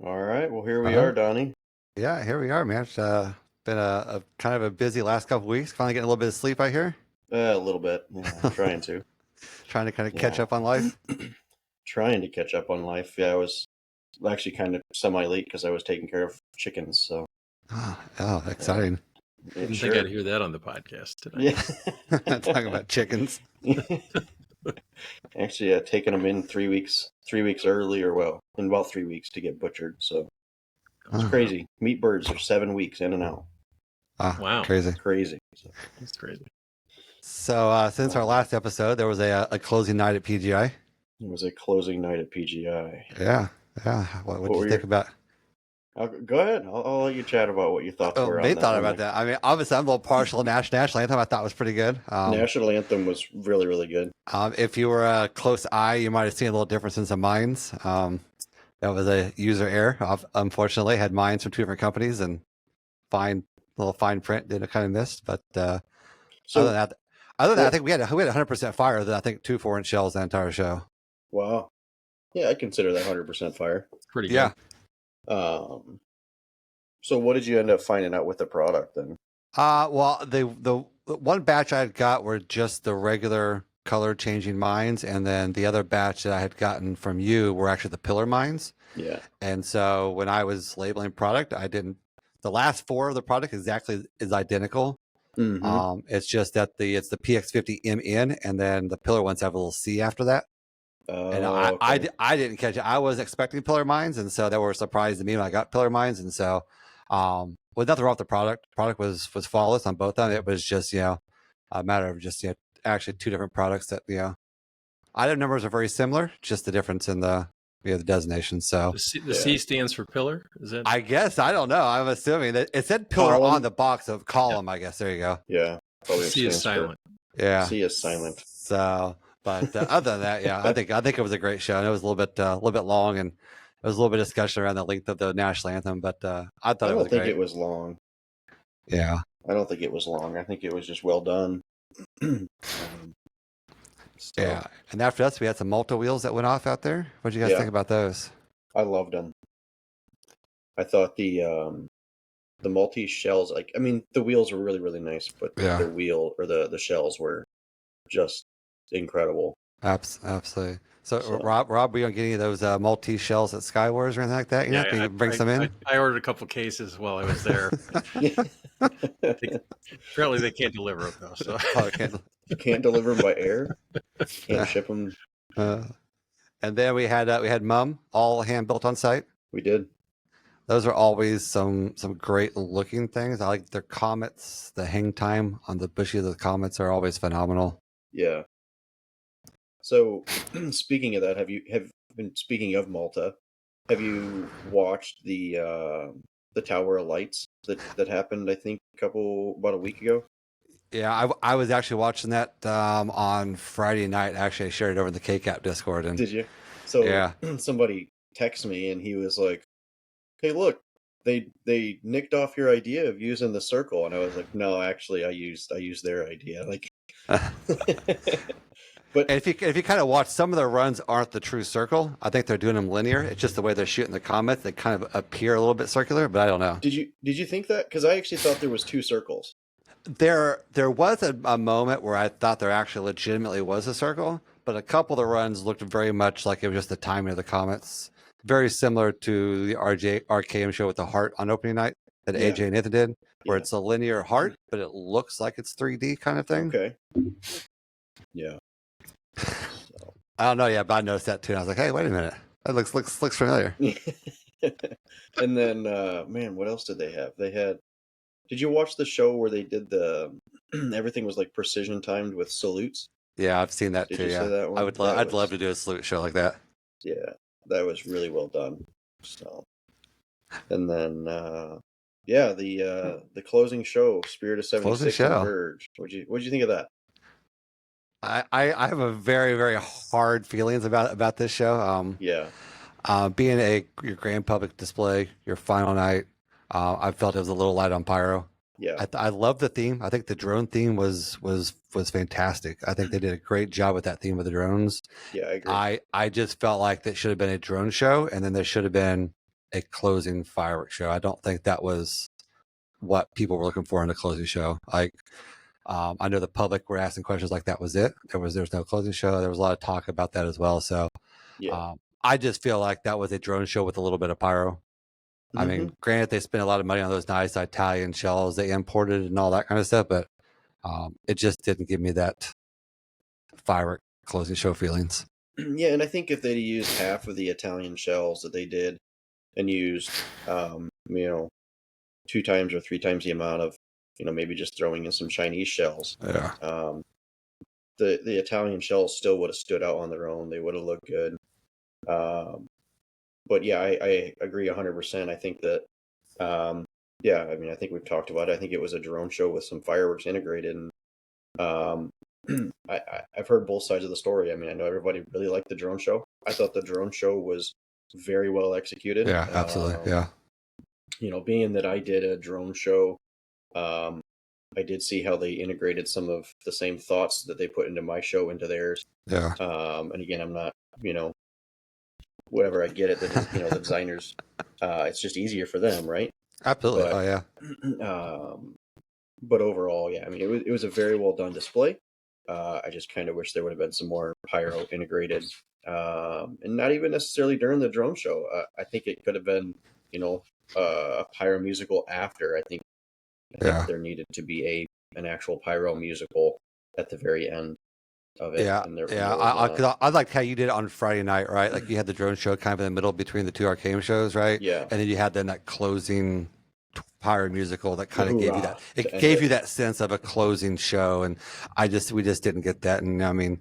All right. Well, here we Uh-huh. are, Donnie. Yeah, here we are, man. It's been a kind of a busy last couple weeks. Finally getting a little bit of sleep, I hear. A little bit. Yeah, trying to. Trying to kind of catch Yeah. up on life. Trying to catch up on life. Yeah, I was actually kind of semi-late because I was taking care of chickens. So, Oh, exciting. Didn't think sure. I'd hear that on the podcast tonight. Yeah. Talking about chickens. Actually, taking them in 3 weeks, 3 weeks early, or well, in about 3 weeks to get butchered. So it's Oh, crazy. Meat birds are 7 weeks in and out. Wow. Crazy. Crazy. So, That's crazy. So since our last episode, there was a closing night at PGI. it was a closing night at PGI. Yeah, yeah. What did you think about? Go ahead. I'll let you chat about what your thoughts were They on that. thought about that. I mean, obviously, I'm a little partial to national anthem. I thought was pretty good. National anthem was really, really good. If you were a close eye, you might have seen a little difference in some minds. That was a user error. Unfortunately, had mines from two different companies and little fine print did kind of missed. But So other than that, I think we had 100% fire. Than I think 2 4-inch shells the entire show. wow, yeah, I consider that 100% fire. Pretty good. Yeah. So what did you end up finding out with the product then? Well, the one batch I had got were just the regular color changing mines, and then the other batch that I had gotten from you were actually the pillar mines. Yeah. And so when I was labeling product, I didn't. The last 4 of the product exactly is identical. Mm-hmm. It's just that it's the PX50MN, and then the pillar ones have a little C after that. And Okay. I didn't catch it. I was expecting pillar mines, and so they were a surprise to me when I got pillar mines. And so, with nothing wrong with the product. Product was flawless on both of them. It was just a matter of just actually 2 different products that item numbers are very similar, just the difference in the the designation. So The C stands for pillar. Is that? I guess I don't know. I'm assuming that it said pillar Column? on the box of column. Yeah. I guess there you go. Yeah. Probably C is silent. Yeah. C is silent. So, but other than that, yeah, I think it was a great show. And it was a little bit long, and there was a little bit of discussion around the length of the national anthem. But I thought I it was don't think great. it was long. Yeah. I don't think it was long. I think it was just well done. Yeah. And after us, we had some multi wheels that went off out there. What did you guys think about those? I loved them. I thought the multi shells, the wheels were really, really nice, but the wheel or the shells were just incredible. Absolutely. So Rob, were you on getting those multi shells at Skywars or anything like that? Yeah, Can you bring some in? I ordered a couple cases while I was there. Apparently, they can't deliver them though. So you can't deliver them by air. Can't ship them. And then we had Mum all hand built on site. We did. Those are always some great looking things. I like their comets. The hang time on the bushy of the comets are always phenomenal. Yeah. So, speaking of that, speaking of Malta, have you watched the Tower of Lights that happened? I think about a week ago. Yeah, I was actually watching that on Friday night. Actually, I shared it over in the KCAP Discord. And did you? So yeah, somebody texted me and he was like, "Hey, look, they nicked off your idea of using the circle," and I was like, "No, actually, I used their idea." Like, but if you kind of watch, some of their runs aren't the true circle. I think they're doing them linear. It's just the way they're shooting the comets. They kind of appear a little bit circular, but I don't know. Did you think that? Because I actually thought there was 2 circles. There was a moment where I thought there actually legitimately was a circle, but a couple of the runs looked very much like it was just the timing of the comets. Very similar to the RKM show with the heart on opening night that AJ and Nathan did, where it's a linear heart, but it looks like it's 3D kind of thing. Okay. Yeah. So. I don't know. Yeah, but I noticed that too. And I was like, hey, wait a minute. That looks familiar. And then, man, what else did they have? Did you watch the show where they did everything was like precision timed with salutes? Yeah, I've seen that too. Did you see that one? I'd love to do a salute show like that. Yeah, that was really well done. So, and then, the closing show, Spirit of 76 and Verge. What'd you think of that? I have a very, very hard feelings about this show. Being your grand public display, your final night, I felt it was a little light on pyro. Yeah, I love the theme. I think the drone theme was fantastic. I think they did a great job with that theme with the drones. Yeah, I agree. I just felt like that should have been a drone show, and then there should have been a closing fireworks show. I don't think that was what people were looking for in a closing show. Like, I know the public were asking questions like that was it. There's no closing show. There was a lot of talk about that as well. So Yeah. I just feel like that was a drone show with a little bit of pyro. I mean, granted, they spent a lot of money on those nice Italian shells they imported and all that kind of stuff, but it just didn't give me that firework closing show feelings. Yeah, and I think if they'd used half of the Italian shells that they did and used, you know, 2 times or 3 times the amount of, maybe just throwing in some Chinese shells, Yeah. the Italian shells still would have stood out on their own. They would have looked good. But yeah, I agree 100%. I think that, yeah, I mean, I think we've talked about it. I think it was a drone show with some fireworks integrated. And I've heard both sides of the story. I mean, I know everybody really liked the drone show. I thought the drone show was very well executed. Yeah, absolutely. Yeah. Being that I did a drone show, I did see how they integrated some of the same thoughts that they put into my show into theirs. Yeah. And again, I'm not, whatever, I get it that, the designers, it's just easier for them, right? Absolutely. But, yeah. But overall, yeah, I mean, it was a very well done display. I just kind of wish there would have been some more pyro integrated, and not even necessarily during the drone show. I think it could have been, a pyro musical after. I think there needed to be an actual pyro musical at the very end of it. Yeah, I liked how you did it on Friday night, right? Like you had the drone show kind of in the middle between the two arcade shows, right? Yeah. And then you had then that closing pyro musical that kind of gave you that. It gave you that sense of a closing show, and we just didn't get that. And I mean,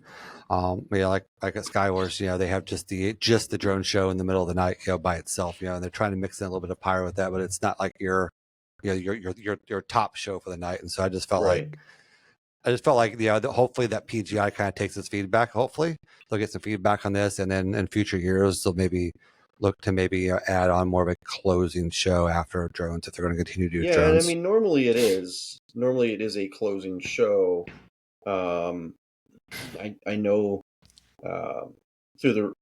like at Skywars, they have just the drone show in the middle of the night, by itself, and they're trying to mix in a little bit of pyro with that, but it's not like your top show for the night. And so I just felt like. Hopefully that PGI kind of takes this feedback. Hopefully they'll get some feedback on this, and then in future years they'll maybe look to add on more of a closing show after drones if they're going to continue to do drones. Yeah, I mean, normally it is a closing show. I know through the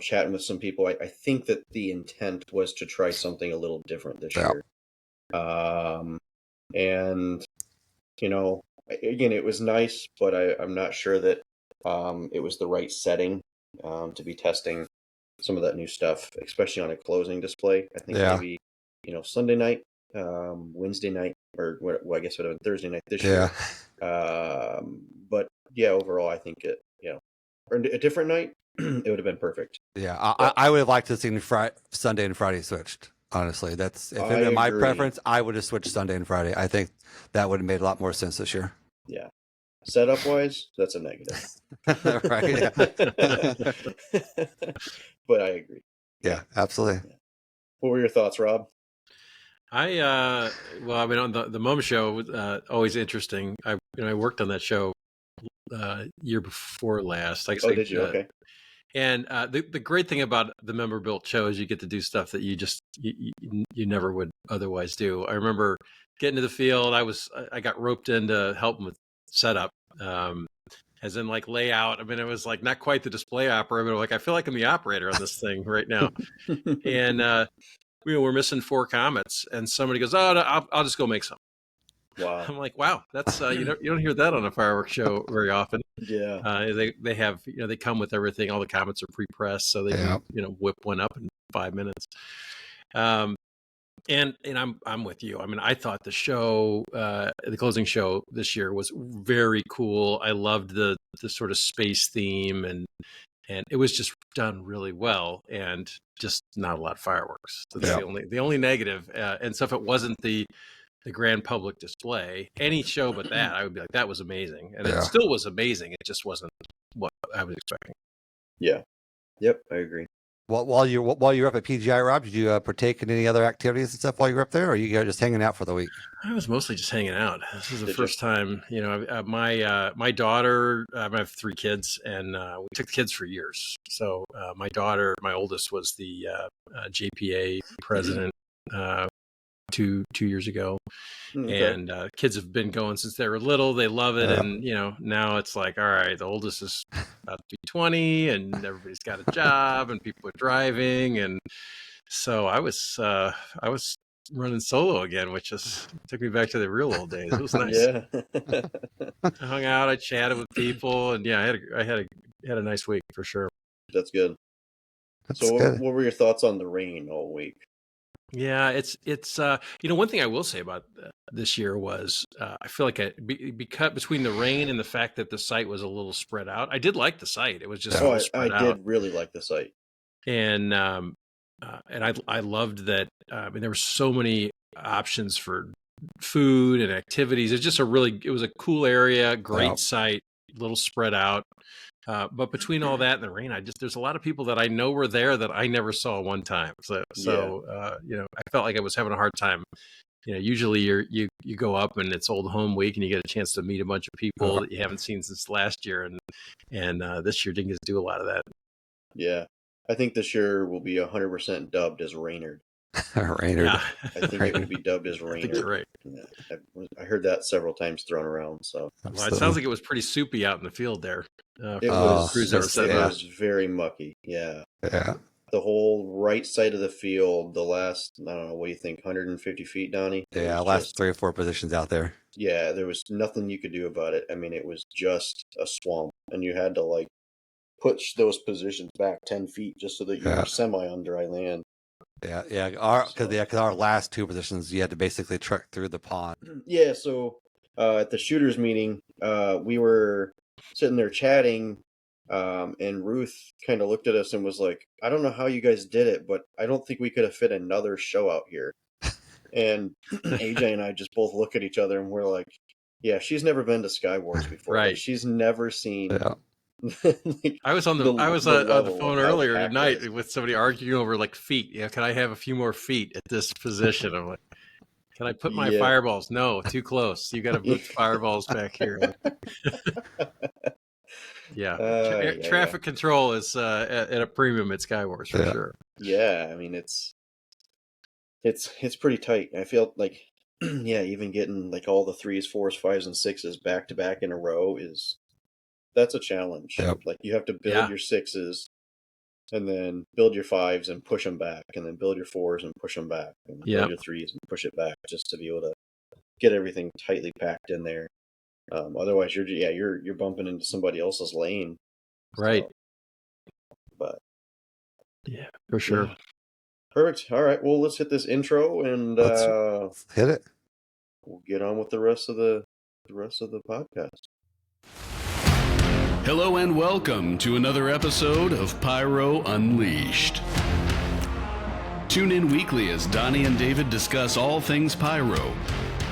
chatting with some people, I think that the intent was to try something a little different this year. And again, it was nice, but I'm not sure that it was the right setting to be testing some of that new stuff, especially on a closing display. I think maybe Sunday night, Wednesday night, or well, I guess it would have been Thursday night this year. But yeah, overall, I think it or a different night, it would have been perfect. Yeah, I would have liked to have seen Sunday and Friday switched. Honestly, that's if it had been my preference, I would have switched Sunday and Friday. I think that would have made a lot more sense this year. Yeah. Setup wise, that's a negative. Right. Yeah. But I agree. Yeah, absolutely. Yeah. What were your thoughts, Rob? I mean, on the MoMA show, always interesting. I worked on that show year before last. Did you? Okay. And the great thing about the member built show is you get to do stuff that you never would otherwise do. I remember getting to the field. I got roped in to help them with setup, as in like layout. I mean, it was like not quite the display operator, but like I feel like I'm the operator on this thing right now. And we're missing 4 comets, and somebody goes, "Oh, no, I'll just go make some." Wow. I'm like, wow, that's you don't hear that on a fireworks show very often. Yeah. They have they come with everything. All the comets are pre-pressed, so they can whip one up in 5 minutes. And I'm with you. I mean, I thought the show, the closing show this year was very cool. I loved the sort of space theme, and it was just done really well, and just not a lot of fireworks. That's the only negative. And so if it wasn't the grand public display, any show but that, I would be like, that was amazing. And it still was amazing. It just wasn't what I was expecting. Yeah. Yep, I agree. Well, while you were up at PGI, Rob, did you partake in any other activities and stuff while you were up there, or are you just hanging out for the week? I was mostly just hanging out. This is the first time, my daughter, I have 3 kids, and we took the kids for years. So my daughter, my oldest, was the JPA president 2 years ago. Okay. And kids have been going since they were little. They love it. And, now it's like, all right, the oldest is about to be 20 and everybody's got a job and people are driving. And So I was running solo again, which just took me back to the real old days. It was nice. Yeah. I hung out, I chatted with people, and yeah, I had a nice week for sure. That's good. That's So good. what were your thoughts on the rain all week? Yeah, it's one thing I will say about this year was I feel like because between the rain and the fact that the site was a little spread out. I did like the site; it was just a little I spread out, did really like the site. and I loved that. I mean, there were so many options for food and activities. It's just it was a cool area, great site, a little spread out. But between all that and the rain, there's a lot of people that I know were there that I never saw one time. So I felt like I was having a hard time. Usually you go up and it's old home week and you get a chance to meet a bunch of people that you haven't seen since last year, and this year didn't get to do a lot of that. Yeah, I think this year will be 100% dubbed as Raynard. Raynard. Yeah. I think it would be dubbed as Raynard. I think you're right. Yeah, I heard that several times thrown around. So well, it sounds like it was pretty soupy out in the field there. It was very mucky. Yeah. Yeah. The whole right side of the field, the last, I don't know, what do you think, 150 feet, Donnie? Yeah, last 3 or 4 positions out there. Yeah, there was nothing you could do about it. I mean, it was just a swamp, and you had to push those positions back 10 feet just so that you were semi on dry land. Yeah. Because our last 2 positions, you had to basically trek through the pond. Yeah, so at the shooters meeting, we were sitting there chatting, and Ruth kind of looked at us and was like, I don't know how you guys did it, but I don't think we could have fit another show out here. And AJ and I just both look at each other and we're like, yeah, she's never been to Sky Wars before. Right. Like, she's never seen... Yeah. I was on the phone earlier tonight with somebody arguing over feet. Yeah, can I have a few more feet at this position? I'm like, can I put my fireballs? No, too close. You got to put fireballs back here. Traffic control is at a premium at Sky Wars for sure. Yeah, I mean it's pretty tight. I feel like even getting all the 3s, 4s, 5s, and 6s back to back in a row that's a challenge. Yep. You have to build your 6s and then build your 5s and push them back, and then build your 4s and push them back, and build your 3s and push it back, just to be able to get everything tightly packed in there. Otherwise, you're bumping into somebody else's lane. Right. So, but yeah, for sure. Yeah. Perfect. All right. Well, let's hit this intro and let's hit it. We'll get on with the rest of the podcast. Hello and welcome to another episode of Pyro Unleashed. Tune in weekly as Donnie and David discuss all things pyro,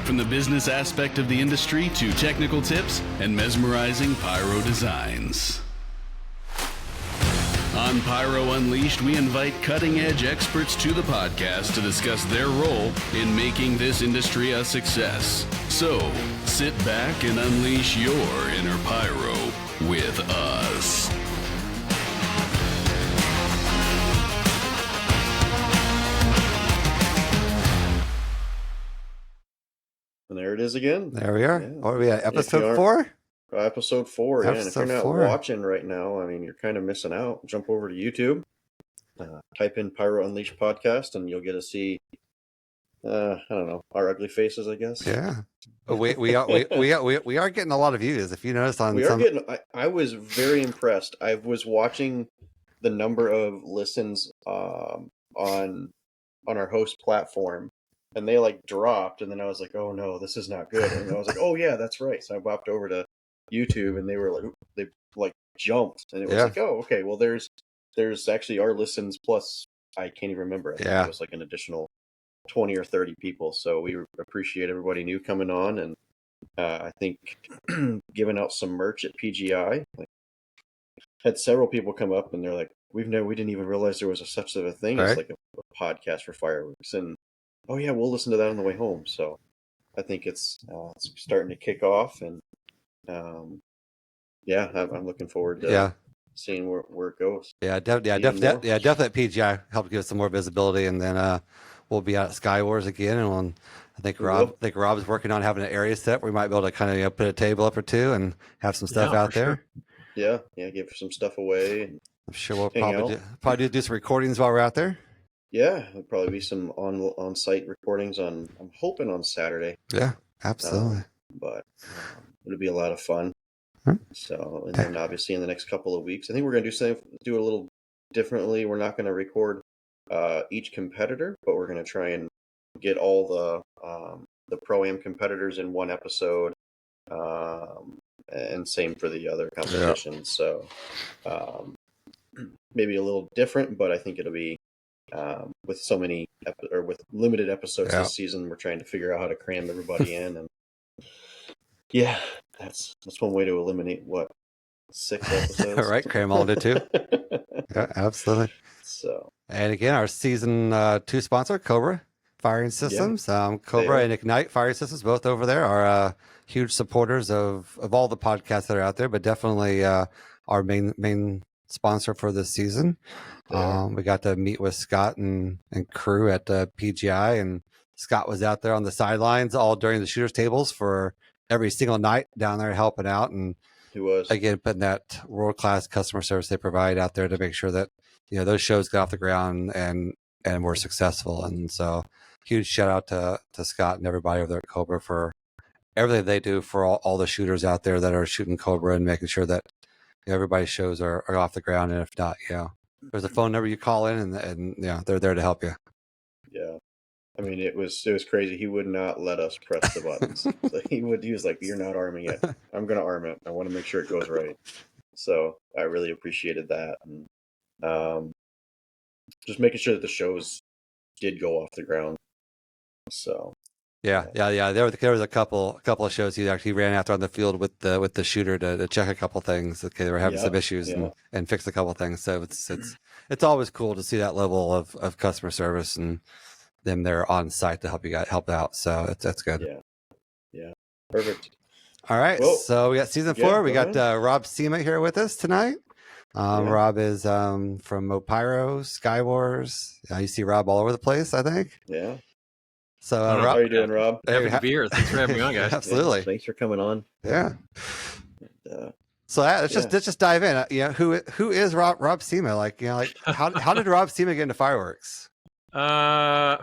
from the business aspect of the industry to technical tips and mesmerizing pyro designs. On Pyro Unleashed, we invite cutting-edge experts to the podcast to discuss their role in making this industry a success. So, sit back and unleash your inner pyro with us. And there it is again. There we are. Yeah. What are we at? Episode 4? Episode 4, yeah. And if you're not 4. watching right now, I mean, you're kind of missing out. Jump over to YouTube, type in Pyro Unleashed podcast, and you'll get to see, I don't know, our ugly faces, I guess. Yeah. We are getting a lot of views. If you notice on I was very impressed. I was watching the number of listens on our host platform, and they dropped, and then I was like, oh no, this is not good. And I was like, oh yeah, that's right. So I bopped over to YouTube, and they were they jumped, and it was like, oh, okay, well there's actually our listens plus, I can't even remember. I think it was an additional 20 or 30 people. So we appreciate everybody new coming on, and I think giving out some merch at PGI. Had several people come up and they're like, we didn't even realize there was such a thing as a podcast for fireworks, and oh yeah, we'll listen to that on the way home. So I think it's starting to kick off, and I'm looking forward to seeing where it goes. Definitely PGI helped give us some more visibility, and then we'll be out at Sky Wars again, and I think Rob's working on having an area set where we might be able to kind of put a table up or two and have some stuff out there. Sure. Yeah, give some stuff away. And I'm sure we'll probably do some recordings while we're out there. Yeah, there'll probably be some on-site recordings on. I'm hoping on Saturday. Yeah, absolutely. But it'll be a lot of fun. Hmm. So, and then obviously in the next couple of weeks, I think we're going to do it a little differently. We're not going to record each competitor, but we're going to try and get all the Pro-Am competitors in one episode, and same for the other competitions. So maybe a little different, but I think it'll be with so many or with limited episodes this season. We're trying to figure out how to cram everybody in, and yeah, that's one way to eliminate 6 episodes. Right, cram all into 2. Yeah, absolutely. So, and again, our season 2 sponsor, Cobra Firing Systems. Cobra and Ignite Firing Systems, both over there, are huge supporters of all the podcasts that are out there, but definitely our main sponsor for this season. We got to meet with Scott and crew at PGI, and Scott was out there on the sidelines all during the shooters tables for every single night down there helping out, and he was again putting that world-class customer service they provide out there to make sure that those shows got off the ground and were successful. And so huge shout out to Scott and everybody over there at Cobra for everything they do for all the shooters out there that are shooting Cobra and making sure that everybody's shows are off the ground. And if not, there's a phone number you call in, and they're there to help you. Yeah, I mean, it was crazy. He would not let us press the buttons. So he was like, "You're not arming it. I'm going to arm it. I want to make sure it goes right." So I really appreciated that, and just making sure that the shows did go off the ground. So yeah. There was a couple of shows he actually ran after on the field with the shooter to check a couple things. Okay, they were having some issues and fix a couple of things. So it's always cool to see that level of customer service and them there on site to help out. So that's good. Yeah, perfect. All right, well, so we got season 4. We got Rob Cima here with us tonight. Rob is from Mopyro, Skywars. You see Rob all over the place, I think. Yeah. So, Rob, how are you doing, Rob? Happy to be here. Thanks for having me on, guys. Absolutely. Yeah, thanks for coming on. Yeah. So let's just dive in. Who is Rob Cima? How did Rob Cima get into fireworks? How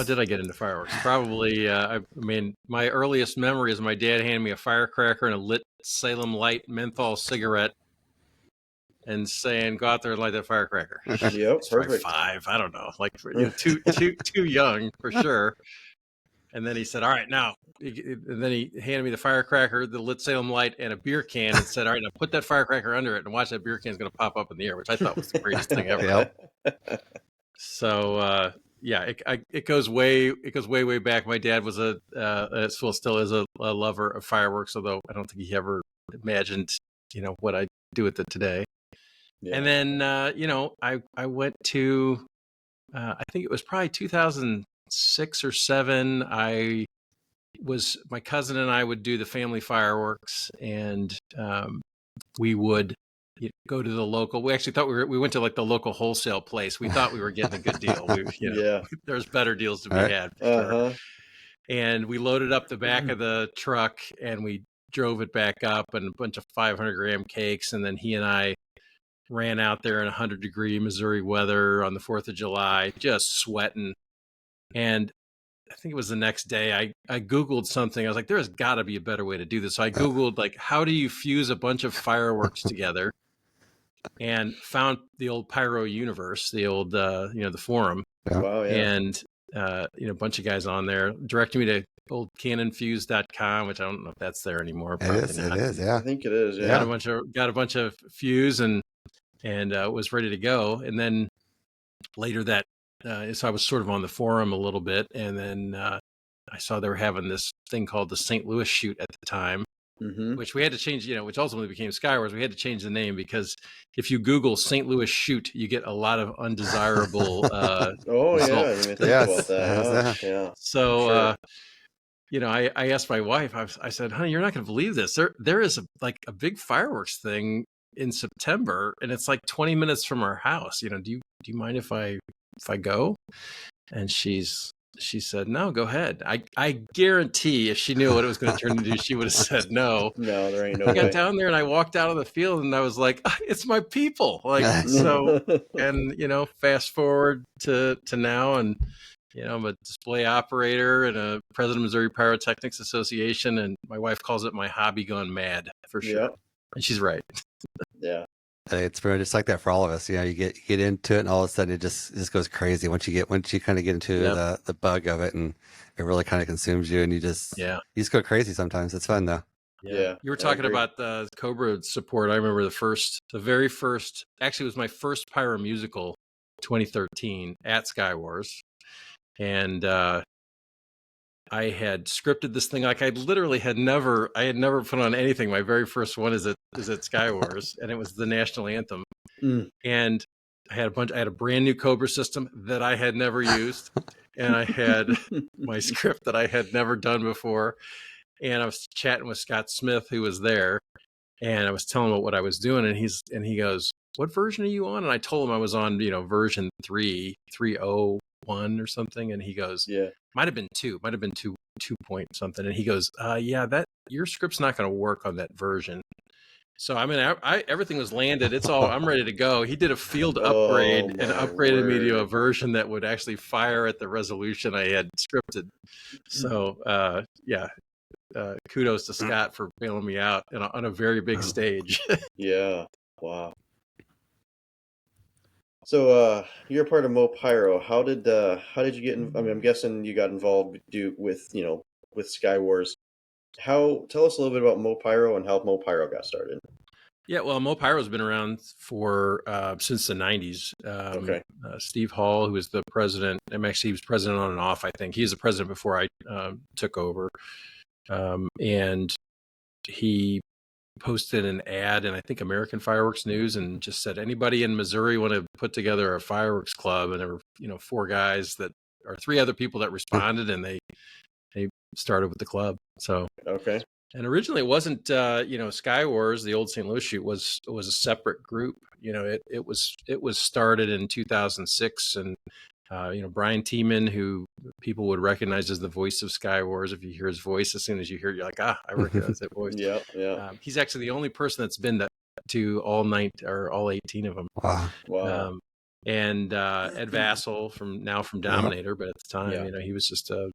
did I get into fireworks? Probably, I mean, my earliest memory is my dad handing me a firecracker and a lit Salem Light menthol cigarette and saying, "Go out there and light that firecracker." Yep, perfect. 5, I don't know, too young for sure. And then he said, "All right, now," and then he handed me the firecracker, the lit Salem Light, and a beer can, and said, "All right, now put that firecracker under it and watch that beer can is going to pop up in the air," which I thought was the greatest thing ever. So it goes way back. My dad was still is a lover of fireworks, although I don't think he ever imagined what I do with it today. Yeah. And then I went to I think it was probably 2006 or 7. My cousin and I would do the family fireworks, and we would go to the local. We actually thought we went to like the local wholesale place. We thought we were getting a good deal. There's better deals to be had. For sure. And we loaded up the back of the truck and we drove it back up, and a bunch of 500-gram cakes. And then he and I ran out there in 100-degree Missouri weather on the 4th of July, just sweating. And I think it was the next day, I Googled something. I was like, there has got to be a better way to do this. So I Googled, like, how do you fuse a bunch of fireworks together? And found the old Pyro Universe, the old, the forum. Wow, yeah. And, a bunch of guys on there directed me to old canonfuse.com, which I don't know if that's there anymore. It is, yeah. I think it is, yeah. Got a bunch of fuse and was ready to go. And then later that, so I was sort of on the forum a little bit, and then I saw they were having this thing called the St. Louis shoot at the time, which we had to change, which ultimately became Skywars. We had to change the name because if you Google St. Louis shoot, you get a lot of undesirable results. About that. Yeah. So, sure. I asked my wife, I said, "Honey, you're not going to believe this. There is a big fireworks thing in September, and it's like 20 minutes from our house. Do you mind if I go?" And she's she said, "No, go ahead." I guarantee if she knew what it was going to turn into, she would have said no. No, there ain't no I got way. down there and I walked out of the field and I was like, it's my people. Like, so, and, fast forward to now, and, I'm a display operator and a president of Missouri Pyrotechnics Association. And my wife calls it my hobby gone mad for sure. Yeah. And she's right. Yeah. It's pretty just like that for all of us. You get into it, and all of a sudden it just goes crazy once you kind of get into the bug of it, and it really kind of consumes you, and you just go crazy sometimes. It's fun though. Yeah. You were talking about the Cobra support. I remember the very first, actually it was my first pyro musical, 2013 at Skywars. And I had scripted this thing. Like I had never put on anything. My very first one is at Skywars, and it was the national anthem. And I had a brand new Cobra system that I had never used. And I had my script that I had never done before. And I was chatting with Scott Smith, who was there, and I was telling him what I was doing, and he goes, "What version are you on?" And I told him I was on, version 3.01 or something, and he goes, might have been 2 point something, and he goes, that your script's not going to work on that version. So I mean, everything was landed. It's all, I'm ready to go. He did a field upgrade and upgraded me to a version that would actually fire at the resolution I had scripted. So kudos to Scott for bailing me out on a very big stage. Yeah. Wow. So you're part of Mo Pyro. How did you get in? I mean, I'm guessing you got involved with Skywars. Tell us a little bit about Mo Pyro and how Mo Pyro got started. Yeah, well, Mo Pyro's been around for since the 90s. Steve Hall, who was the president, actually he was president on and off, I think. He was the president before I took over. And he posted an ad in, I think, American Fireworks News, and just said, anybody in Missouri want to put together a fireworks club? And there were, 3 other people that responded, and they started with the club. So, and originally it wasn't, Skywars, the old St. Louis shoot was a separate group. It was started in 2006, and Brian Tiemann, who people would recognize as the voice of Skywars. If you hear his voice, as soon as you hear it, you're like, I recognize that voice. Yeah. He's actually the only person that's been to all 18 of them. Wow. And Ed Vassell from Dominator, but at the time, he was just a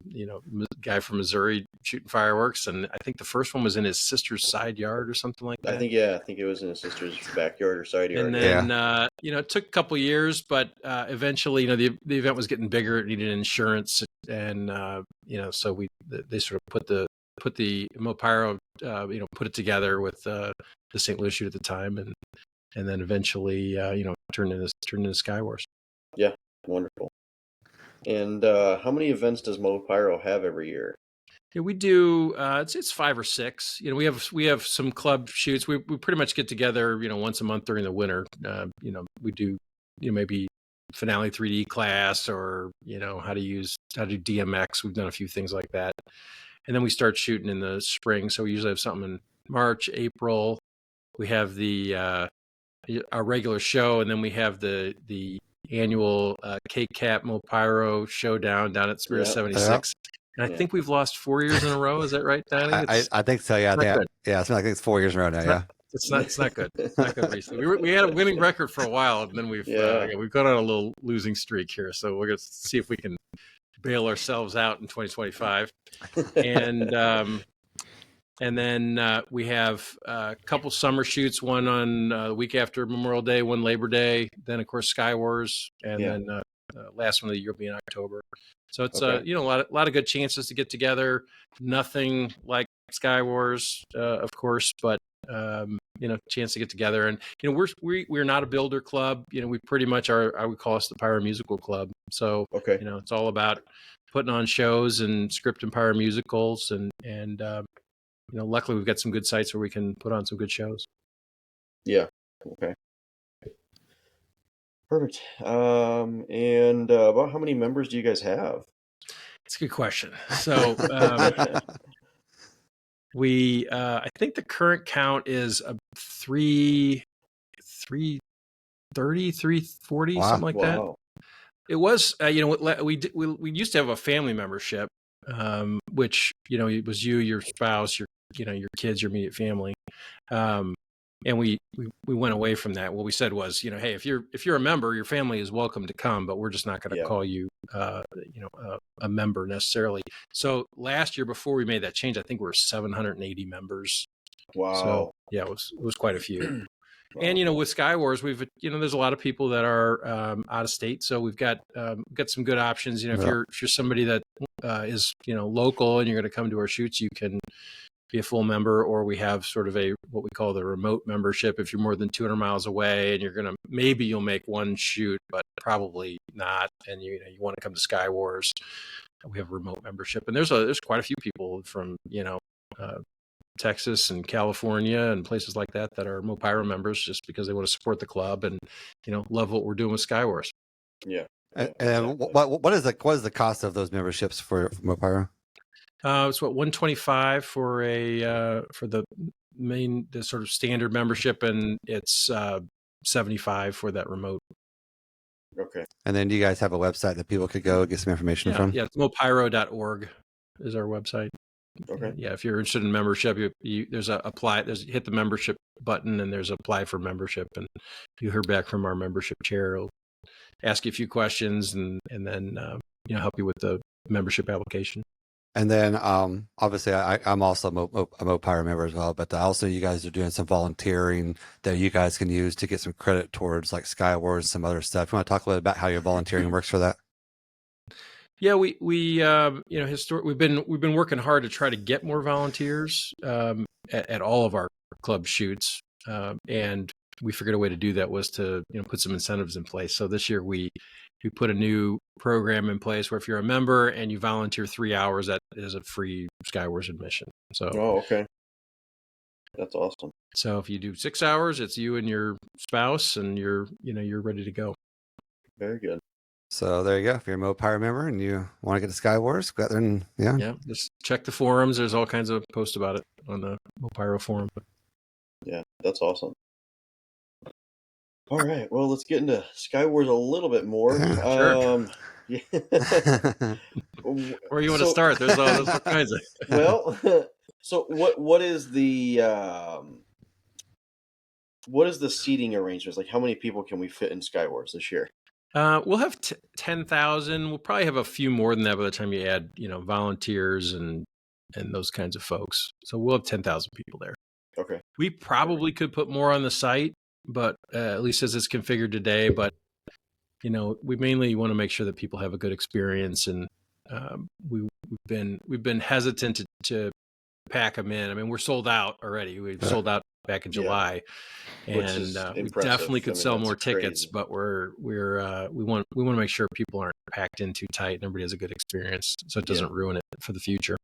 guy from Missouri shooting fireworks, and I think the first one was in his sister's side yard or something like that. I think it was in his sister's backyard or side yard. And then it took a couple years, but eventually, the event was getting bigger. It needed insurance, and so they sort of put the Mo Pyro, put it together with the St. Louis shoot at the time, and then eventually, turned into Skywars. Yeah, wonderful. And how many events does Mo Pyro have every year? Yeah, we do. It's 5 or 6. We have some club shoots. We pretty much get together, once a month during the winter. We do, maybe finale 3D class, or how to do DMX. We've done a few things like that, and then we start shooting in the spring. So we usually have something in March, April. We have our regular show, and then we have the annual K-Cap Mo Pyro showdown down at Spirit 76. And I think we've lost 4 years in a row. Is that right, Donnie? I think so. Yeah, I think it's 4 years in a row now. It's not good. It's not good recently. We had a winning record for a while, and then we've gone on a little losing streak here. So we're going to see if we can bail ourselves out in 2025. And then we have a couple summer shoots, one on the week after Memorial Day, one Labor Day, then, of course, Skywars, and then last one of the year will be in October. So it's a lot of good chances to get together. Nothing like Skywars, of course, but chance to get together. And we're not a builder club. We pretty much are. I would call us the Pyro Musical Club. So it's all about putting on shows and scripting pyro musicals, and luckily we've got some good sites where we can put on some good shows. Yeah. Okay. Perfect. And about how many members do you guys have? It's a good question. So we, I think the current count is 330, 340, something like that. It was, we used to have a family membership, which, it was you, your spouse, your kids, your immediate family. And we went away from that. What we said was, hey, if you're a member, your family is welcome to come, but we're just not going to call you, a member necessarily. So last year, before we made that change, I think we were 780 members. Wow. So yeah, it was quite a few. Wow. And with Skywars, we've there's a lot of people that are out of state, so we've got some good options. If you're somebody that is local and you're going to come to our shoots, you can be a full member, or we have sort of what we call the remote membership. If you're more than 200 miles away and maybe you'll make one shoot, but probably not, and you want to come to Skywars, we have a remote membership, and there's quite a few people from Texas and California and places like that are Mopyro members just because they want to support the club and love what we're doing with Skywars. Yeah. And what is the cost of those memberships for Mopyro? It's what, $125 for the sort of standard membership, and it's $75 for that remote. Okay. And then do you guys have a website that people could go get some information from? Yeah, it's mopyro.org is our website. Okay. Yeah, if you're interested in membership, there's hit the membership button, and there's apply for membership, and you hear back from our membership chair. He'll ask you a few questions, and then help you with the membership application. And then obviously I'm also a Mopyro member as well, but also you guys are doing some volunteering that you guys can use to get some credit towards like Skywars and some other stuff. You want to talk a little bit about how your volunteering works for that? Yeah, we've been working hard to try to get more volunteers at all of our club shoots, and we figured a way to do that was to put some incentives in place. So this year we put a new program in place where if you're a member and you volunteer 3 hours, that is a free Skywars admission. So okay, that's awesome. So if you do 6 hours, it's you and your spouse, and you're ready to go. Very good. So there you go. If you're a Mopyro member and you want to get to Skywars, go out there and just check the forums. There's all kinds of posts about it on the Mopyro forum. Yeah, that's awesome. All right, well, let's get into Skywars a little bit more. Sure. Where you want to start? There's all kinds of. Well, so what is the seating arrangements? Like, how many people can we fit in Skywars this year? We'll have 10,000. We'll probably have a few more than that by the time you add, volunteers and those kinds of folks. So we'll have 10,000 people there. Okay. We probably could put more on the site, but at least as it's configured today. But we mainly want to make sure that people have a good experience, and we've been hesitant to pack them in. I mean, we're sold out already. We've sold out back in July, and we definitely could sell more tickets. Crazy. But we want to make sure people aren't packed in too tight and everybody has a good experience, so it doesn't ruin it for the future.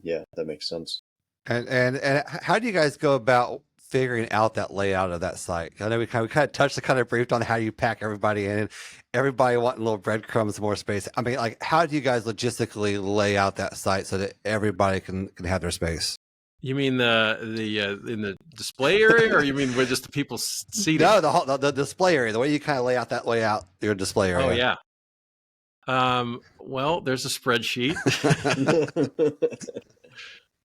Yeah, that makes sense. And how do you guys go about figuring out that layout of that site? I know we kind of touched, kind of briefed on how you pack everybody in, and everybody wanting little breadcrumbs, more space. I mean, like, how do you guys logistically lay out that site so that everybody can have their space? You mean in the display area, or you mean with just the people seated? No, the display area. The way you kind of lay out your display area. Oh yeah. Well, there's a spreadsheet.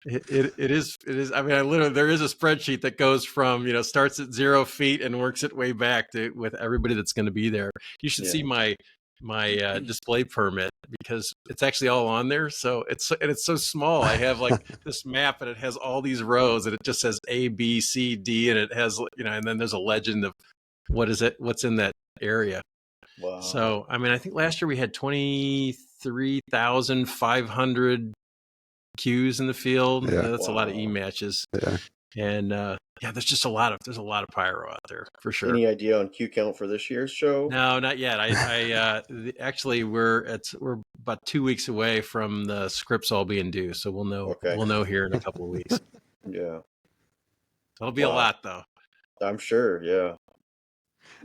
It is. I mean, there is a spreadsheet that goes from, starts at 0 feet and works its way back with everybody that's going to be there. You should see my display permit, because it's actually all on there. So it's so small. I have like this map, and it has all these rows, and it just says A, B, C, D, and it has, and then there's a legend of what's in that area. Wow. So, I mean, I think last year we had 23,500 queues in the field. Yeah. That's a lot of e-matches. Yeah. And there's just a lot of pyro out there for sure. Any idea on queue count for this year's show? No, not yet. Actually we're about 2 weeks away from the scripts all being due, so we'll know. Okay. We'll know here in a couple of weeks. Yeah. It'll be a lot though. I'm sure. Yeah.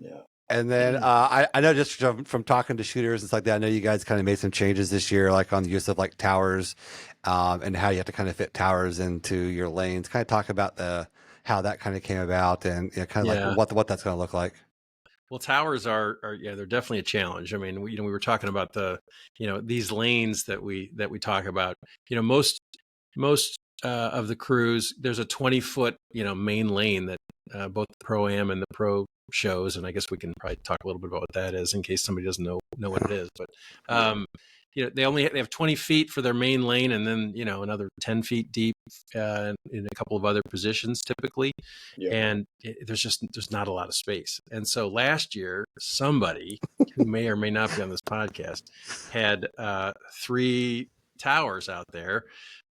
Yeah. And then I know just from talking to shooters and stuff like that, I know you guys kind of made some changes this year, like on the use of like towers, and how you have to kind of fit towers into your lanes. Kind of talk about how that kind of came about, and kind of like what that's going to look like. Well, towers are they're definitely a challenge. I mean, we were talking about these lanes that we talk about. Most of the crews, there's a 20-foot main lane that both the Pro-Am and the Pro shows, and I guess we can probably talk a little bit about what that is in case somebody doesn't know what it is. But they have 20 feet for their main lane, and then another 10 feet deep in a couple of other positions typically. Yeah. And there's not a lot of space. And so last year, somebody who may or may not be on this podcast had 3 towers out there.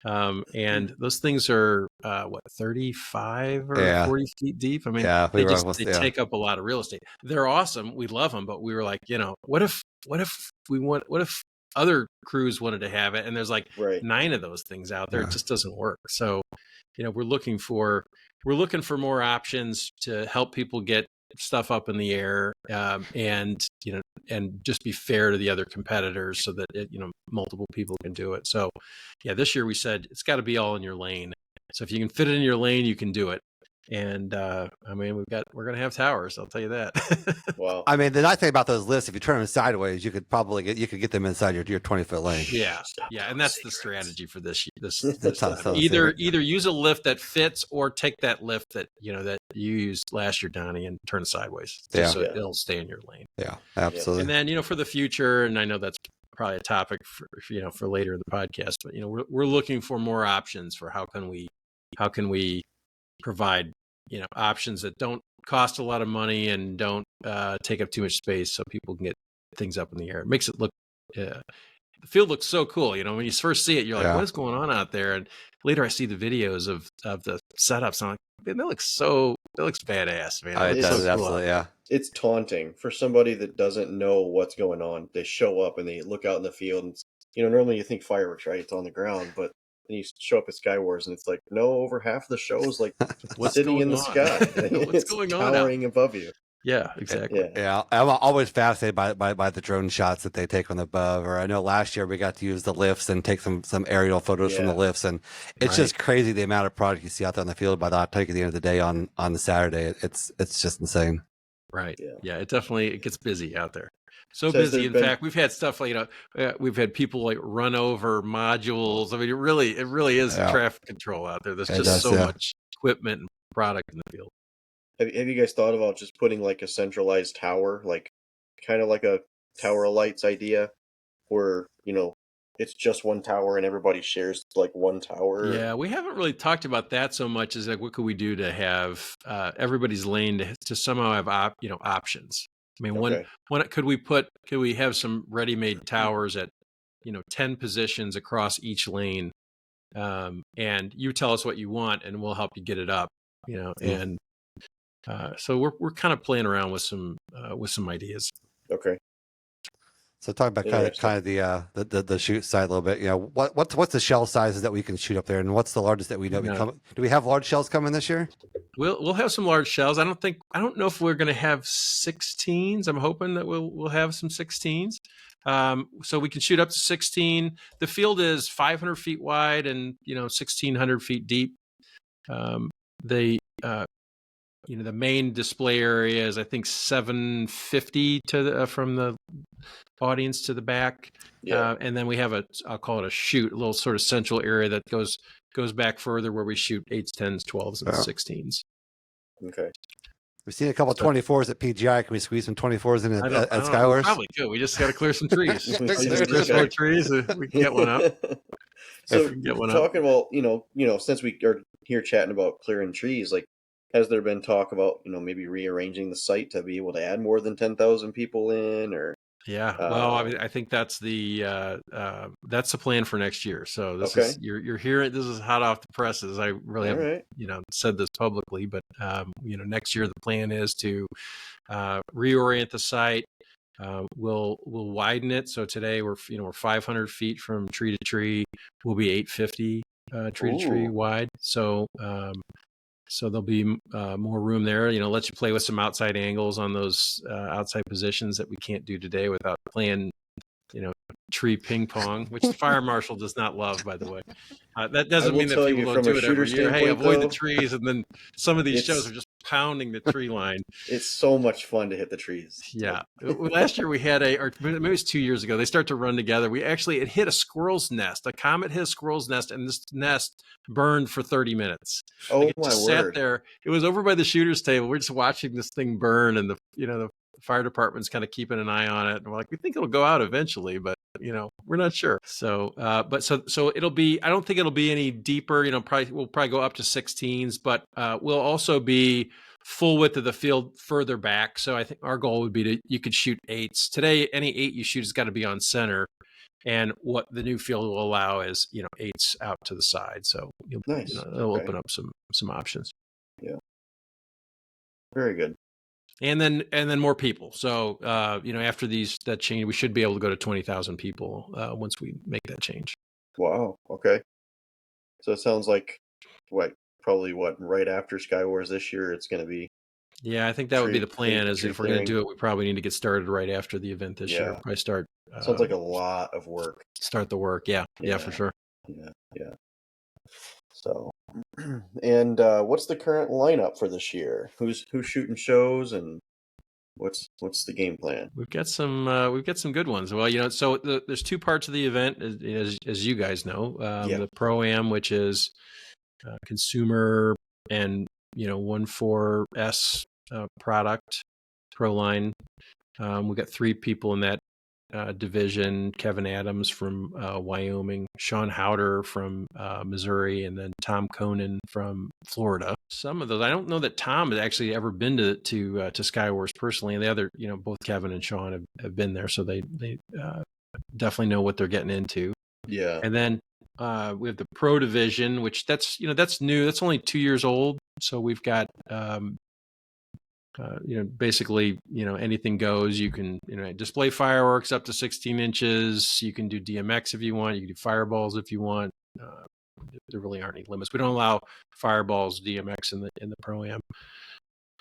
And those things are 35 or 40 feet deep. I mean, they take up a lot of real estate. They're awesome. We love them, but we were like, what if other crews wanted to have it, and there's like 9 of those things out there. It just doesn't work. So, we're looking for more options to help people get stuff up in the air, and just be fair to the other competitors so that multiple people can do it. So this year we said it's got to be all in your lane. So if you can fit it in your lane, you can do it. And I mean, we're going to have towers. I'll tell you that. Wow. I mean, the nice thing about those lists, if you turn them sideways, you could probably get them inside your 20-foot lane. Yeah, and that's the strategy for this. Either use a lift that fits, or take that lift that that you used last year, Donnie, and turn it sideways, so it'll stay in your lane. Yeah, absolutely. And then for the future, and I know that's probably a topic for later in the podcast, but we're looking for more options for how can we provide options that don't cost a lot of money and don't take up too much space, so people can get things up in the air. It makes it look the field looks so cool. When you first see it, you're like, what is going on out there? And later I see the videos of the setups, and I'm like, man, that looks badass, man. It does, absolutely, yeah. It's taunting for somebody that doesn't know what's going on. They show up and they look out in the field, and normally you think fireworks, right? It's on the ground, but then you show up at Skywars and it's like, no, over half the show is like sitting in the sky. What's going on? Towering above you. Yeah, exactly. Yeah, I'm always fascinated by the drone shots that they take from above. Or I know last year we got to use the lifts and take some aerial photos from the lifts, and it's just crazy the amount of product you see out there on the field by the time you get the end of the day on the Saturday. It's just insane. Right. Yeah, it gets busy out there. So busy. In fact, we've had stuff like we've had people like run over modules. I mean, it really is traffic control out there. There's just so much equipment and product in the field. Have you guys thought about just putting like a centralized tower, like kind of like a Tower of Lights idea, where it's just one tower and everybody shares like one tower? Yeah, we haven't really talked about that so much as like what could we do to have everybody's lane to somehow have options. I mean, could we have some ready-made towers at 10 positions across each lane, and you tell us what you want and we'll help you get it up, and so we're kind of playing around with some ideas. Okay. So talk about kind of the shoot side a little bit. What's the shell sizes that we can shoot up there, and what's the largest that we know? Do we have large shells coming this year? We'll have some large shells. I don't know if we're going to have 16s. I'm hoping that we'll have some 16s. So we can shoot up to 16. The field is 500 feet wide and 1,600 feet deep. The main display area is, I think, 750 from the audience to the back. And then we have I'll call it a shoot, a little sort of central area that goes back further where we shoot 8s, 10s, 12s, and 16s. Okay. We've seen a couple of 24s at PGI. Can we squeeze some 24s in at Skywars? Probably could. We just got to clear some trees. There's more trees. We can get one up. So talking about, since we are here chatting about clearing trees, like, has there been talk about, maybe rearranging the site to be able to add more than 10,000 people in, or? Yeah, well, I mean, I think that's the plan for next year. So this is you're hearing, this is hot off the presses. I really haven't said this publicly, but next year the plan is to reorient the site. We'll widen it. So today we're 500 feet from tree to tree. We'll be 850 tree to tree wide. So there'll be more room there. Let you play with some outside angles on those outside positions that we can't do today without playing, tree ping pong, which the fire marshal does not love, by the way. That doesn't mean that people don't do it every year. Hey, avoid the trees. And then some of these shows are just pounding the tree line. It's so much fun to hit the trees. Yeah. Last year we had or maybe it was 2 years ago, they start to run together. It hit a squirrel's nest. A comet hit a squirrel's nest, and this nest burned for 30 minutes. Oh, It my just word. sat there. It was over by the shooter's table. We're just watching this thing burn, and the fire department's kind of keeping an eye on it. And we're like, we think it'll go out eventually, but we're not sure. So, so it'll be, I don't think it'll be any deeper, we'll probably go up to 16s, but we'll also be full width of the field further back. So I think our goal would be you could shoot 8s. Today, any 8 you shoot has got to be on center. And what the new field will allow is, 8s out to the side. So Nice. It'll open up some options. Yeah. Very good. And then more people. So after that change, we should be able to go to 20,000 people once we make that change. Wow. Okay. So it sounds like probably right after Skywars this year, it's going to be. Yeah, I think that would be the plan. Is if we're going to do it, we probably need to get started right after the event this year. Probably start. Sounds like a lot of work. Start the work. Yeah, for sure. Yeah. So, and what's the current lineup for this year? Who's shooting shows, and what's the game plan? We've got some good ones. Well, so there's 2 parts of the event, as you guys know. The Pro-Am, which is consumer and 1.4S product Pro line. We've got 3 people in that division: Kevin Adams from Wyoming, Sean Howder from Missouri, and then Tom Conan from Florida. Some of those, I don't know that Tom has actually ever been to Skywars personally, and the other, both Kevin and Sean have been there, so they definitely know what they're getting into. Yeah. And then we have the Pro division, which that's new. That's only 2 years old, so we've got basically, anything goes. You can, display fireworks up to 16 inches. You can do DMX if you want. You can do fireballs if you want. There really aren't any limits. We don't allow fireballs, DMX in the Pro-Am.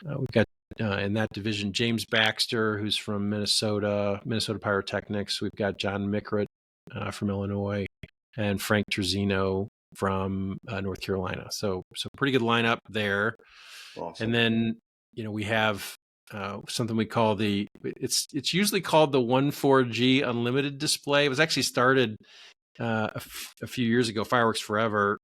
We've got in that division James Baxter, who's from Minnesota Pyrotechnics. We've got John Mickret from Illinois, and Frank Terzino from North Carolina. So pretty good lineup there. Awesome. And then we have something we call it's usually called the 1.4G Unlimited display. It was actually started a few years ago. Fireworks Forever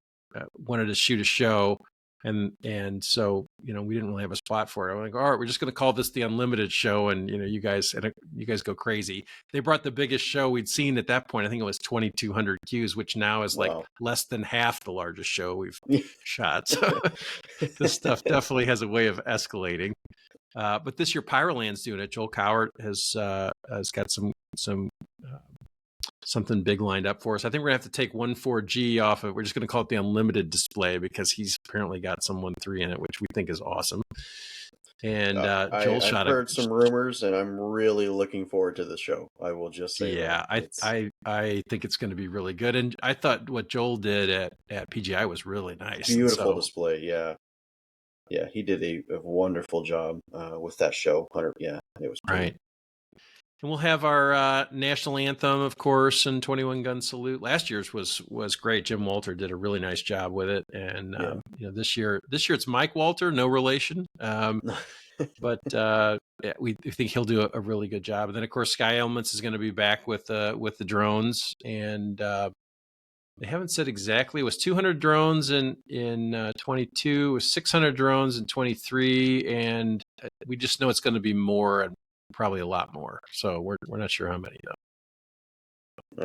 wanted to shoot a show, and so we didn't really have a spot for it. I'm like, all right, we're just going to call this the Unlimited show, and you guys go crazy. They brought the biggest show we'd seen at that point. I think it was 2,200 Qs, which now is like less than half the largest show we've shot. So this stuff definitely has a way of escalating. But this year, Pyroland's doing it. Joel Cowart has got something big lined up for us. I think we're gonna have to take 1.4G off of. We're just gonna call it the Unlimited display because he's apparently got some 1.3 in it, which we think is awesome. And Joel I've heard some rumors, and I'm really looking forward to the show. I will just say, I think it's going to be really good. And I thought what Joel did at PGI was really nice. Beautiful display, yeah. He did a wonderful job with that show. It was pretty. Right. And we'll have our national anthem, of course, and 21 Gun Salute. Last year's was great. Jim Walter did a really nice job with it. And this year it's Mike Walter, no relation. But we think he'll do a really good job. And then, of course, Sky Elements is going to be back with the drones. And they haven't said exactly. It was 200 drones in 22. It was 600 drones in 23. And we just know it's going to be more, and probably a lot more. So we're not sure how many, though.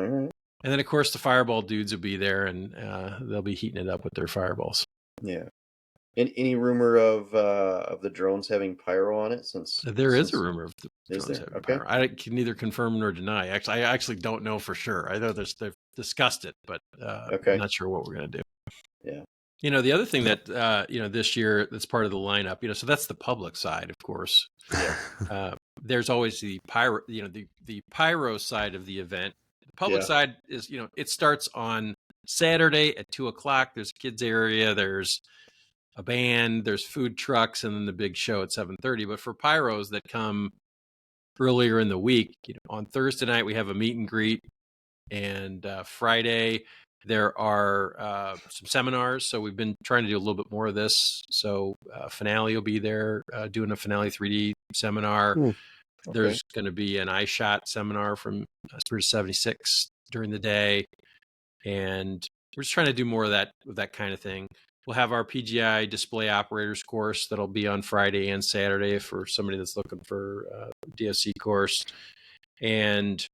All right. And then, of course, the fireball dudes will be there, and they'll be heating it up with their fireballs. Yeah. Any rumor of the drones having pyro on it? There is a rumor of the drones having pyro. I can neither confirm nor deny. Actually, I actually don't know for sure. I know they've discussed it, but I'm not sure what we're going to do. Yeah. The other thing that this year that's part of the lineup, so that's the public side, of course. Yeah. There's always the pyro, the pyro side of the event. The public side is, it starts on Saturday at 2:00. There's a kids area. There's a band. There's food trucks, and then the big show at 7:30. But for pyros that come earlier in the week, on Thursday night we have a meet and greet, and Friday There are some seminars, so we've been trying to do a little bit more of this. So Finale will be there doing a Finale 3D seminar. There's going to be an iShot seminar from Spirit 76 during the day, and we're just trying to do more of that kind of thing. We'll have our PGI display operators course that'll be on Friday and Saturday for somebody that's looking for a DSC course. And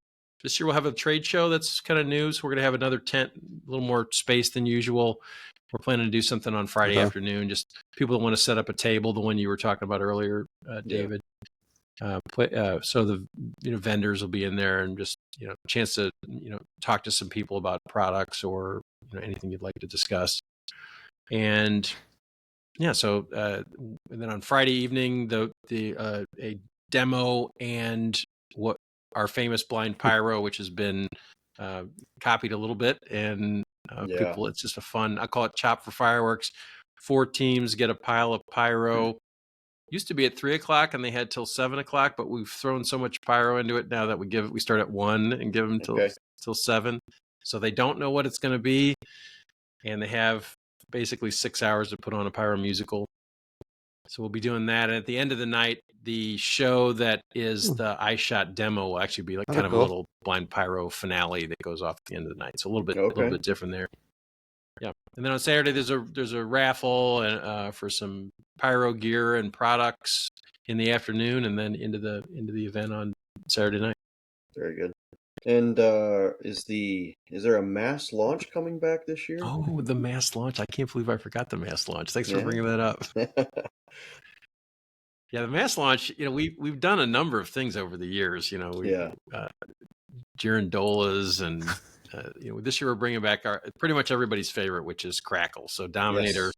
this year we'll have a trade show that's kind of new. So we're going to have another tent, a little more space than usual. We're planning to do something on Friday afternoon. Just people that want to set up a table, the one you were talking about earlier, David. So the vendors will be in there, and just a chance to talk to some people about products or anything you'd like to discuss. And so and then on Friday evening, a demo and what our famous blind pyro, which has been copied a little bit, and people, it's just a fun, I call it Chop for Fireworks. 4 teams get a pile of pyro. Used to be at 3:00 and they had till 7:00, but we've thrown so much pyro into it now that we start at 1 and give them till 7. So they don't know what it's going to be, and they have basically 6 hours to put on a pyro musical. So we'll be doing that. And at the end of the night, the show that is the iShot demo will actually be like kind of a little blind pyro finale that goes off at the end of the night. So a little bit different there. Yeah. And then on Saturday, there's a raffle and for some pyro gear and products in the afternoon, and then into the event on Saturday night. Very good. And is there a mass launch coming back this year? Oh, the mass launch! I can't believe I forgot the mass launch. Thanks for bringing that up. Yeah, the mass launch. We've done a number of things over the years. Girandolas and. This year we're bringing back our pretty much everybody's favorite, which is Crackle. So Dominator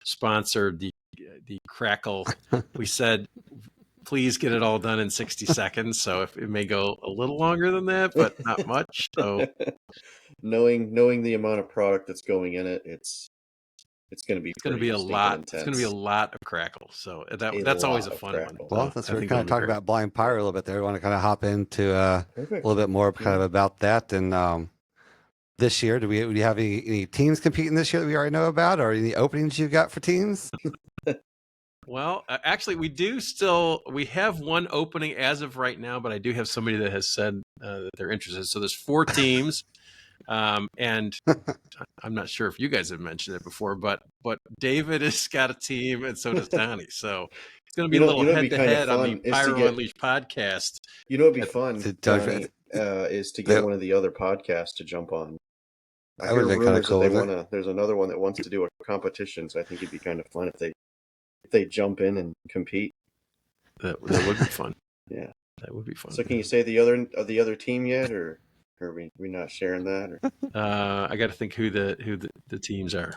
sponsored the Crackle. We said, please get it all done in 60 seconds. So if it may go a little longer than that, but not much. So knowing the amount of product that's going in it, it's going to be a lot. It's going to be a lot of Crackle. So that's always a fun one. Well, that's we're kind of talking about blind pyro a little bit there. We want to kind of hop into a little bit more kind of about that. And this year, do you have any teams competing this year that we already know about, or any openings you've got for teams? Well, actually, we have one opening as of right now, but I do have somebody that has said that they're interested. So there's 4 teams, and I'm not sure if you guys have mentioned it before, but David has got a team, and so does Donnie. So it's going to be a little head-to-head on the Pyro Unleashed podcast. It'd be fun, Donnie, is to get one of the other podcasts to jump on. I hear rumors that there's another one that wants to do a competition, so I think it'd be kind of fun if they jump in and compete. That would be fun. Yeah, that would be fun. So can you say the other team yet, or are we not sharing that? Or? I got to think who the teams are.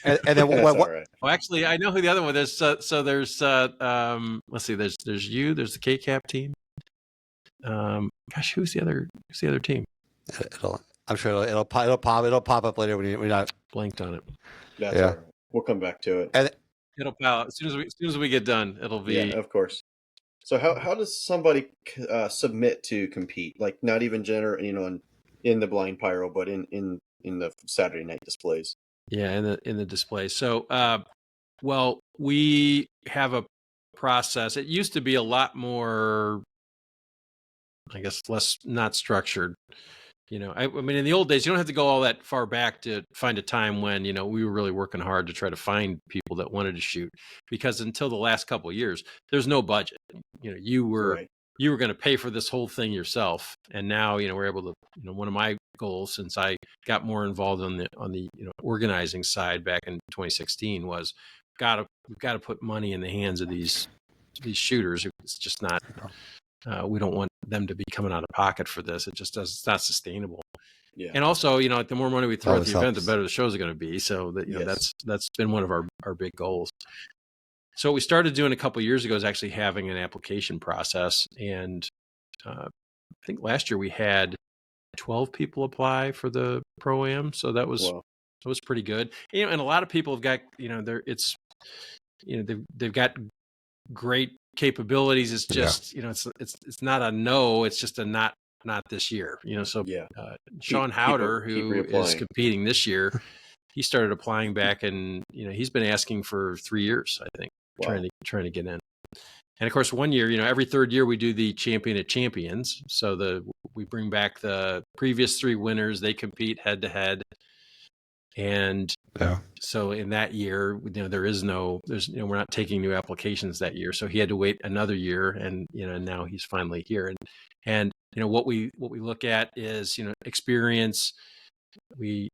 and then what? Right. Well, actually, I know who the other one. There's let's see. There's you. There's the KCAP team. Gosh, who's the other team? I'm sure it'll pop up later when you're not blanked on it. That's all right. We'll come back to it. And it'll pop as soon as we get done. It'll be of course. So how does somebody submit to compete? Like not even in the blind pyro, but in the Saturday night displays. Yeah, in the display. So well, we have a process. It used to be a lot more, I guess, less not structured. I mean, in the old days, you don't have to go all that far back to find a time when, we were really working hard to try to find people that wanted to shoot, because until the last couple of years, there's no budget. You were going to pay for this whole thing yourself. And now, we're able to, one of my goals since I got more involved on the organizing side back in 2016 was we've got to put money in the hands of these shooters. It's just not, we don't want them to be coming out of pocket for this. It's not sustainable. Yeah. And also, the more money we throw at the event, the better the shows are going to be. So that, that's been one of our big goals. So what we started doing a couple of years ago is actually having an application process. And I think last year we had 12 people apply for the Pro-Am. So that was pretty good. And a lot of people have got, they've got great capabilities. It's just, it's not a no, it's just a not not this year. So Yeah. Sean Keep Howder, who is reapplying. competing this year, he started applying back, and he's been asking for 3 years, I think, Wow. trying to get in. And of course, one year, every third year we do the Champion of Champions. So we bring back the previous 3 winners. They compete head to head. And so in that year, we're not taking new applications that year. So he had to wait another year, and now he's finally here. And what we look at is experience. We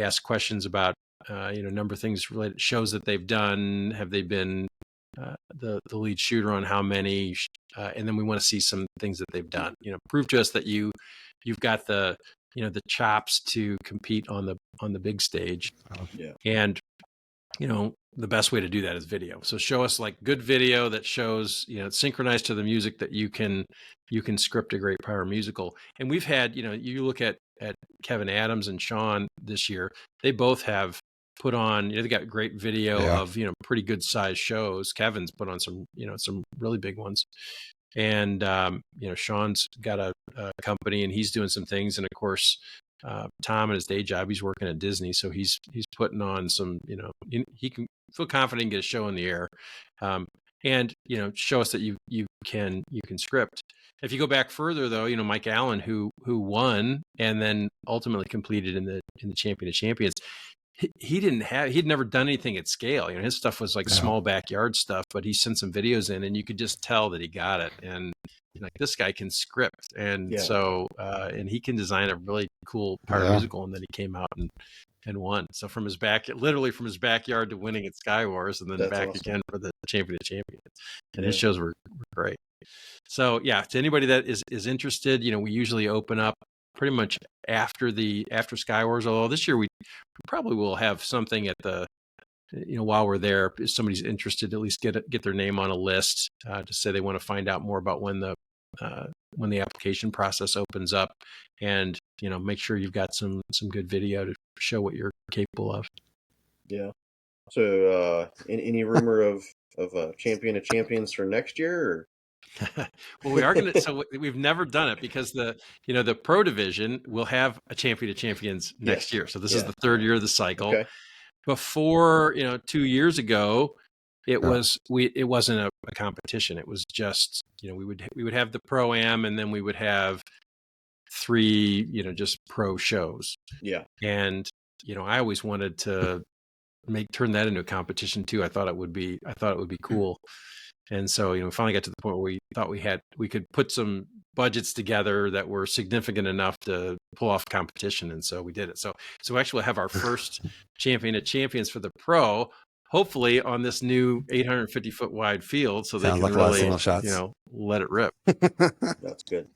ask questions about a number of things related shows that they've done. Have they been the lead shooter on how many? And then we want to see some things that they've done. Prove to us that you've got the the chops to compete on the big stage. Yeah. And the best way to do that is video. So show us like good video that shows it's synchronized to the music that you can script a great Pyro musical. And we've had you look at Kevin Adams and Sean this year, they both have put on they got great video of pretty good sized shows. Kevin's put on some some really big ones. And Sean's got a company, and he's doing some things. And of course, Tom in his day job, he's working at Disney, so he's putting on some. He can feel confident and get a show in the air, and show us that you can script. If you go back further, though, Mike Allen, who won and then ultimately completed in the Champion of Champions. He'd never done anything at scale. His stuff was like small backyard stuff, but he sent some videos in, and you could just tell that he got it. And like, this guy can script, and so and he can design a really cool Pyro musical. And then he came out and won. So literally from his backyard to winning at Sky Wars, and then That's back awesome. Again for the Champion of Champions. And his shows were great. So to anybody that is interested, we usually open up pretty much after Sky Wars, although this year we probably will have something at the while we're there, if somebody's interested, at least get their name on a list to say they want to find out more about when the application process opens up, and make sure you've got some good video to show what you're capable of. Yeah. So any rumor of Champion of Champions for next year? Or? Well, we are going to. So we've never done it because the pro division will have a Champion of Champions next year. So this is the third year of the cycle. Okay. Before 2 years ago, it wasn't a competition. It was just we would have the pro-am, and then we would have 3 just pro shows. Yeah. And I always wanted to turn that into a competition too. I thought it would be cool. And so, we finally got to the point where we thought we could put some budgets together that were significant enough to pull off competition. And so we did it. So actually we'll have our first Champion of Champions for the pro, hopefully on this new 850 foot wide field. So they can really, let it rip. That's good.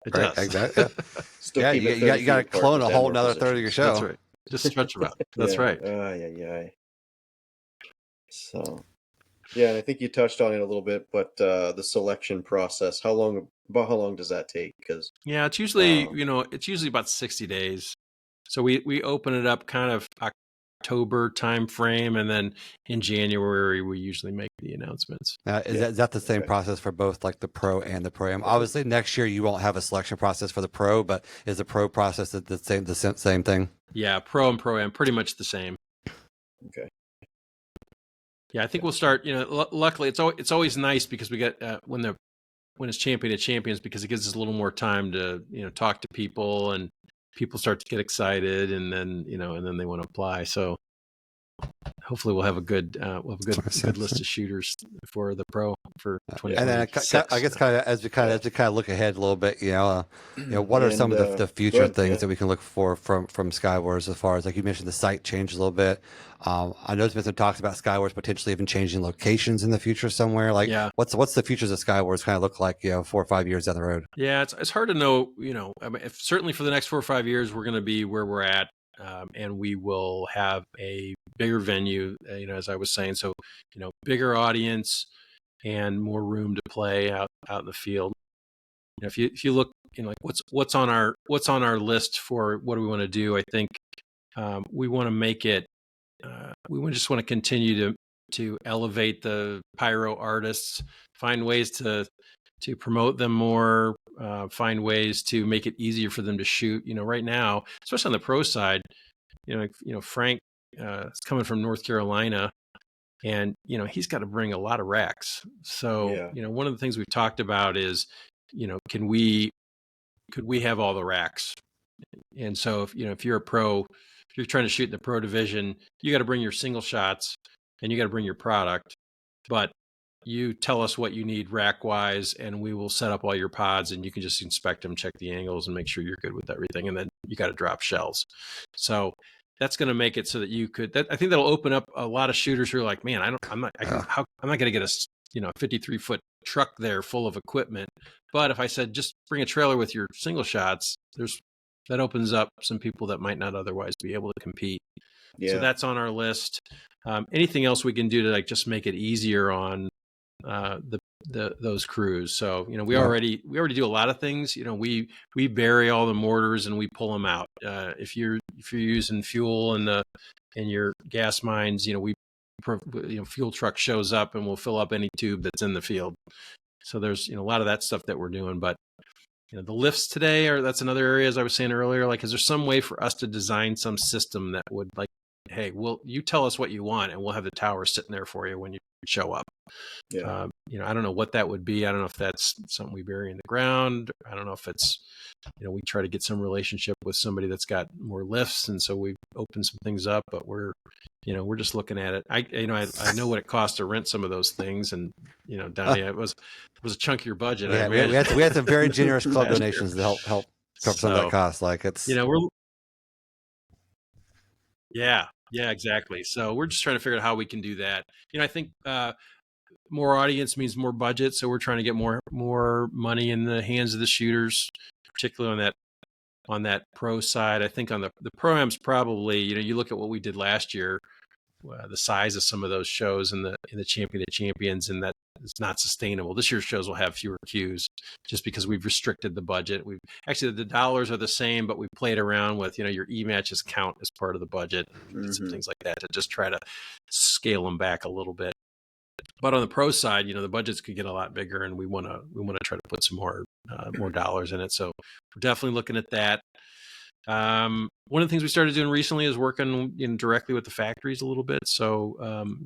It does. Exactly. You got to clone a whole nother third of your show. That's right. Just stretch them out. That's right. So, and I think you touched on it a little bit, but the selection process, how long does that take? Because it's usually it's usually about 60 days. So we open it up kind of October time frame, and then in January we usually make the announcements. Is that the same process for both like the pro and the pro-am? Obviously, next year you won't have a selection process for the pro, but is the pro process the same thing? Yeah, pro and pro-am pretty much the same. Okay. Yeah, I think we'll start. Luckily, it's always nice because we get when it's Champion of Champions, because it gives us a little more time to talk to people, and people start to get excited, and then and then they want to apply. So hopefully we'll have a good list of shooters for the pro for 2026. And then I guess as we kind of look ahead a little bit, what are some of the future things that we can look for from Skywars, as far as, like you mentioned, the site changed a little bit. I know there's been some talks about Skywars potentially even changing locations in the future somewhere. Like, what's the futures of Skywars kind of look like 4 or 5 years down the road? Yeah, it's hard to know. I mean, certainly for the next 4 or 5 years, we're going to be where we're at. And we will have a bigger venue, as I was saying. So, bigger audience and more room to play out in the field. If you look, like what's on our list for what do we want to do? I think we want to make it. We just want to continue to elevate the pyro artists, find ways to promote them more, find ways to make it easier for them to shoot. Right now, especially on the pro side, Frank is coming from North Carolina, and he's got to bring a lot of racks. So one of the things we've talked about is, could we have all the racks? And so if you're a pro, if you're trying to shoot in the pro division, you got to bring your single shots and you got to bring your product, but you tell us what you need rack wise, and we will set up all your pods, and you can just inspect them, check the angles, and make sure you're good with everything. And then you got to drop shells. So that's going to make it so that you could. I think that'll open up a lot of shooters who are like, man, I'm not going to get a 53-foot truck there full of equipment. But if I said just bring a trailer with your single shots, that opens up some people that might not otherwise be able to compete. So that's on our list. Anything else we can do to just make it easier on those crews? So we already do a lot of things. We bury all the mortars and we pull them out. If you're using fuel in your gas mines, fuel truck shows up and we'll fill up any tube that's in the field. So there's a lot of that stuff that we're doing. But the lifts today that's another area, as I was saying earlier. Is there some way for us to design some system that would hey, you tell us what you want and we'll have the tower sitting there for you when you show up. I don't know what that would be. I don't know if that's something we bury in the ground. I don't know if it's, we try to get some relationship with somebody that's got more lifts. And so we open some things up, but we're just looking at it. I know what it costs to rent some of those things. And, Donnie, it was a chunkier budget. Yeah, we had some very generous club donations to help cover some of that cost. Yeah, exactly. So we're just trying to figure out how we can do that. I think more audience means more budget. So we're trying to get more money in the hands of the shooters, particularly on that pro side. I think on the pro-am's probably, you look at what we did last year, the size of some of those shows in the Champion of Champions, and that is not sustainable. This year's shows will have fewer queues just because we've restricted the budget. We've actually, the dollars are the same, but we played around with, your e-matches count as part of the budget, some things like that to just try to scale them back a little bit. But on the pro side, the budgets could get a lot bigger, and we want to try to put some more dollars in it. So we're definitely looking at that. One of the things we started doing recently is working directly with the factories a little bit. So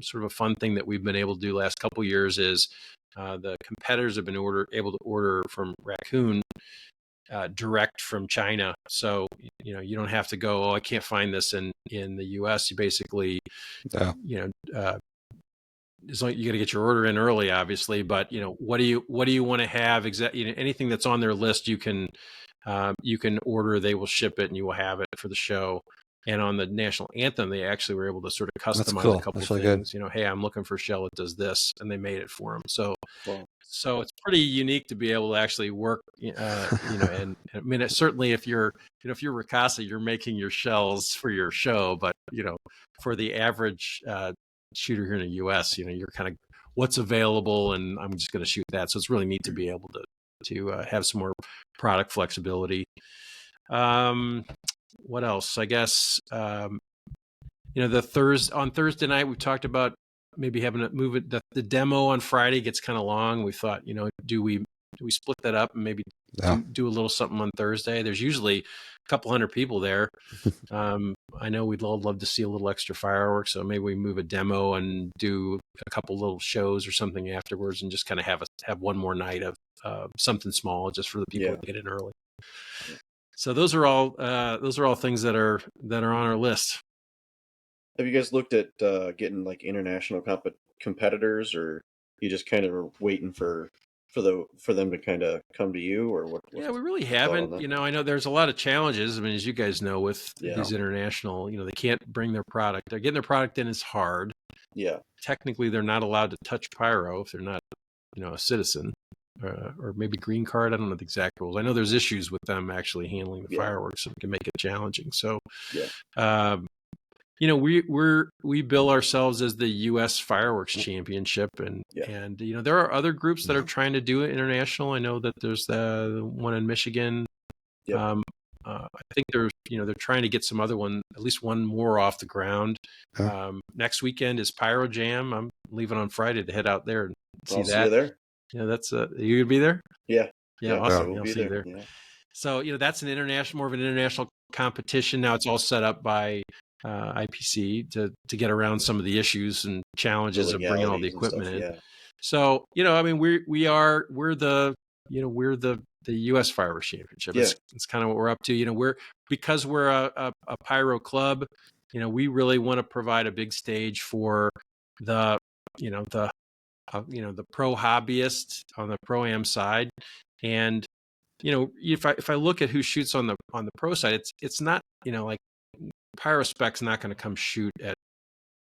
sort of a fun thing that we've been able to do the last couple of years is the competitors have been able to order from Raccoon direct from China. So you don't have to go, I can't find this in the US. You basically as long you got to get your order in early, obviously, but what do you want to have anything that's on their list, you can order, they will ship it, and you will have it for the show. And on the national anthem, they actually were able to sort of customize a couple of things. Hey, I'm looking for a shell that does this, and they made it for them. So, so it's pretty unique to be able to actually work. And I mean, it's certainly if you're Ricasa, you're making your shells for your show, but for the average shooter here in the U.S., you're kind of what's available, and I'm just going to shoot that. So it's really neat to be able to have some more product flexibility. What else? I guess on Thursday night we talked about maybe having to move it. The demo on Friday gets kind of long. We thought, do we split that up and maybe do a little something on Thursday? There's usually a couple hundred people there. I know we'd all love to see a little extra fireworks, so maybe we move a demo and do a couple little shows or something afterwards, and just kind of have one more night of something small just for the people to get in early. So those are all things that are on our list. Have you guys looked at getting international competitors, or you just kind of are waiting for them to kind of come to you, or what? Yeah, we really haven't. I know there's a lot of challenges. I mean, as you guys know, with these international, they can't bring their product. Getting their product in is hard. Yeah. Technically, they're not allowed to touch pyro if they're not, a citizen. Or maybe green card. I don't know the exact rules. I know there's issues with them actually handling the fireworks, so it can make it challenging. So, we bill ourselves as the U.S. Fireworks Championship, and there are other groups that are trying to do it international. I know that there's the one in Michigan. I think they're trying to get some other one, at least one more off the ground. Next weekend is Pyro Jam. I'm leaving on Friday to head out there and see I'll that. See you there. Yeah, that's you gonna be there? Yeah. Yeah, awesome. We'll I'll be see you there. Yeah. So that's more of an international competition. Now it's all set up by IPC to get around some of the issues and challenges of bringing all the equipment in. Yeah. So I mean, we're the U.S. Fireworks Championship. Yeah. It's kind of what we're up to. Because we're a pyro club. We really want to provide a big stage for the pro hobbyist on the pro-am side. And if I look at who shoots on the pro side, it's not like PyroSpec's not going to come shoot at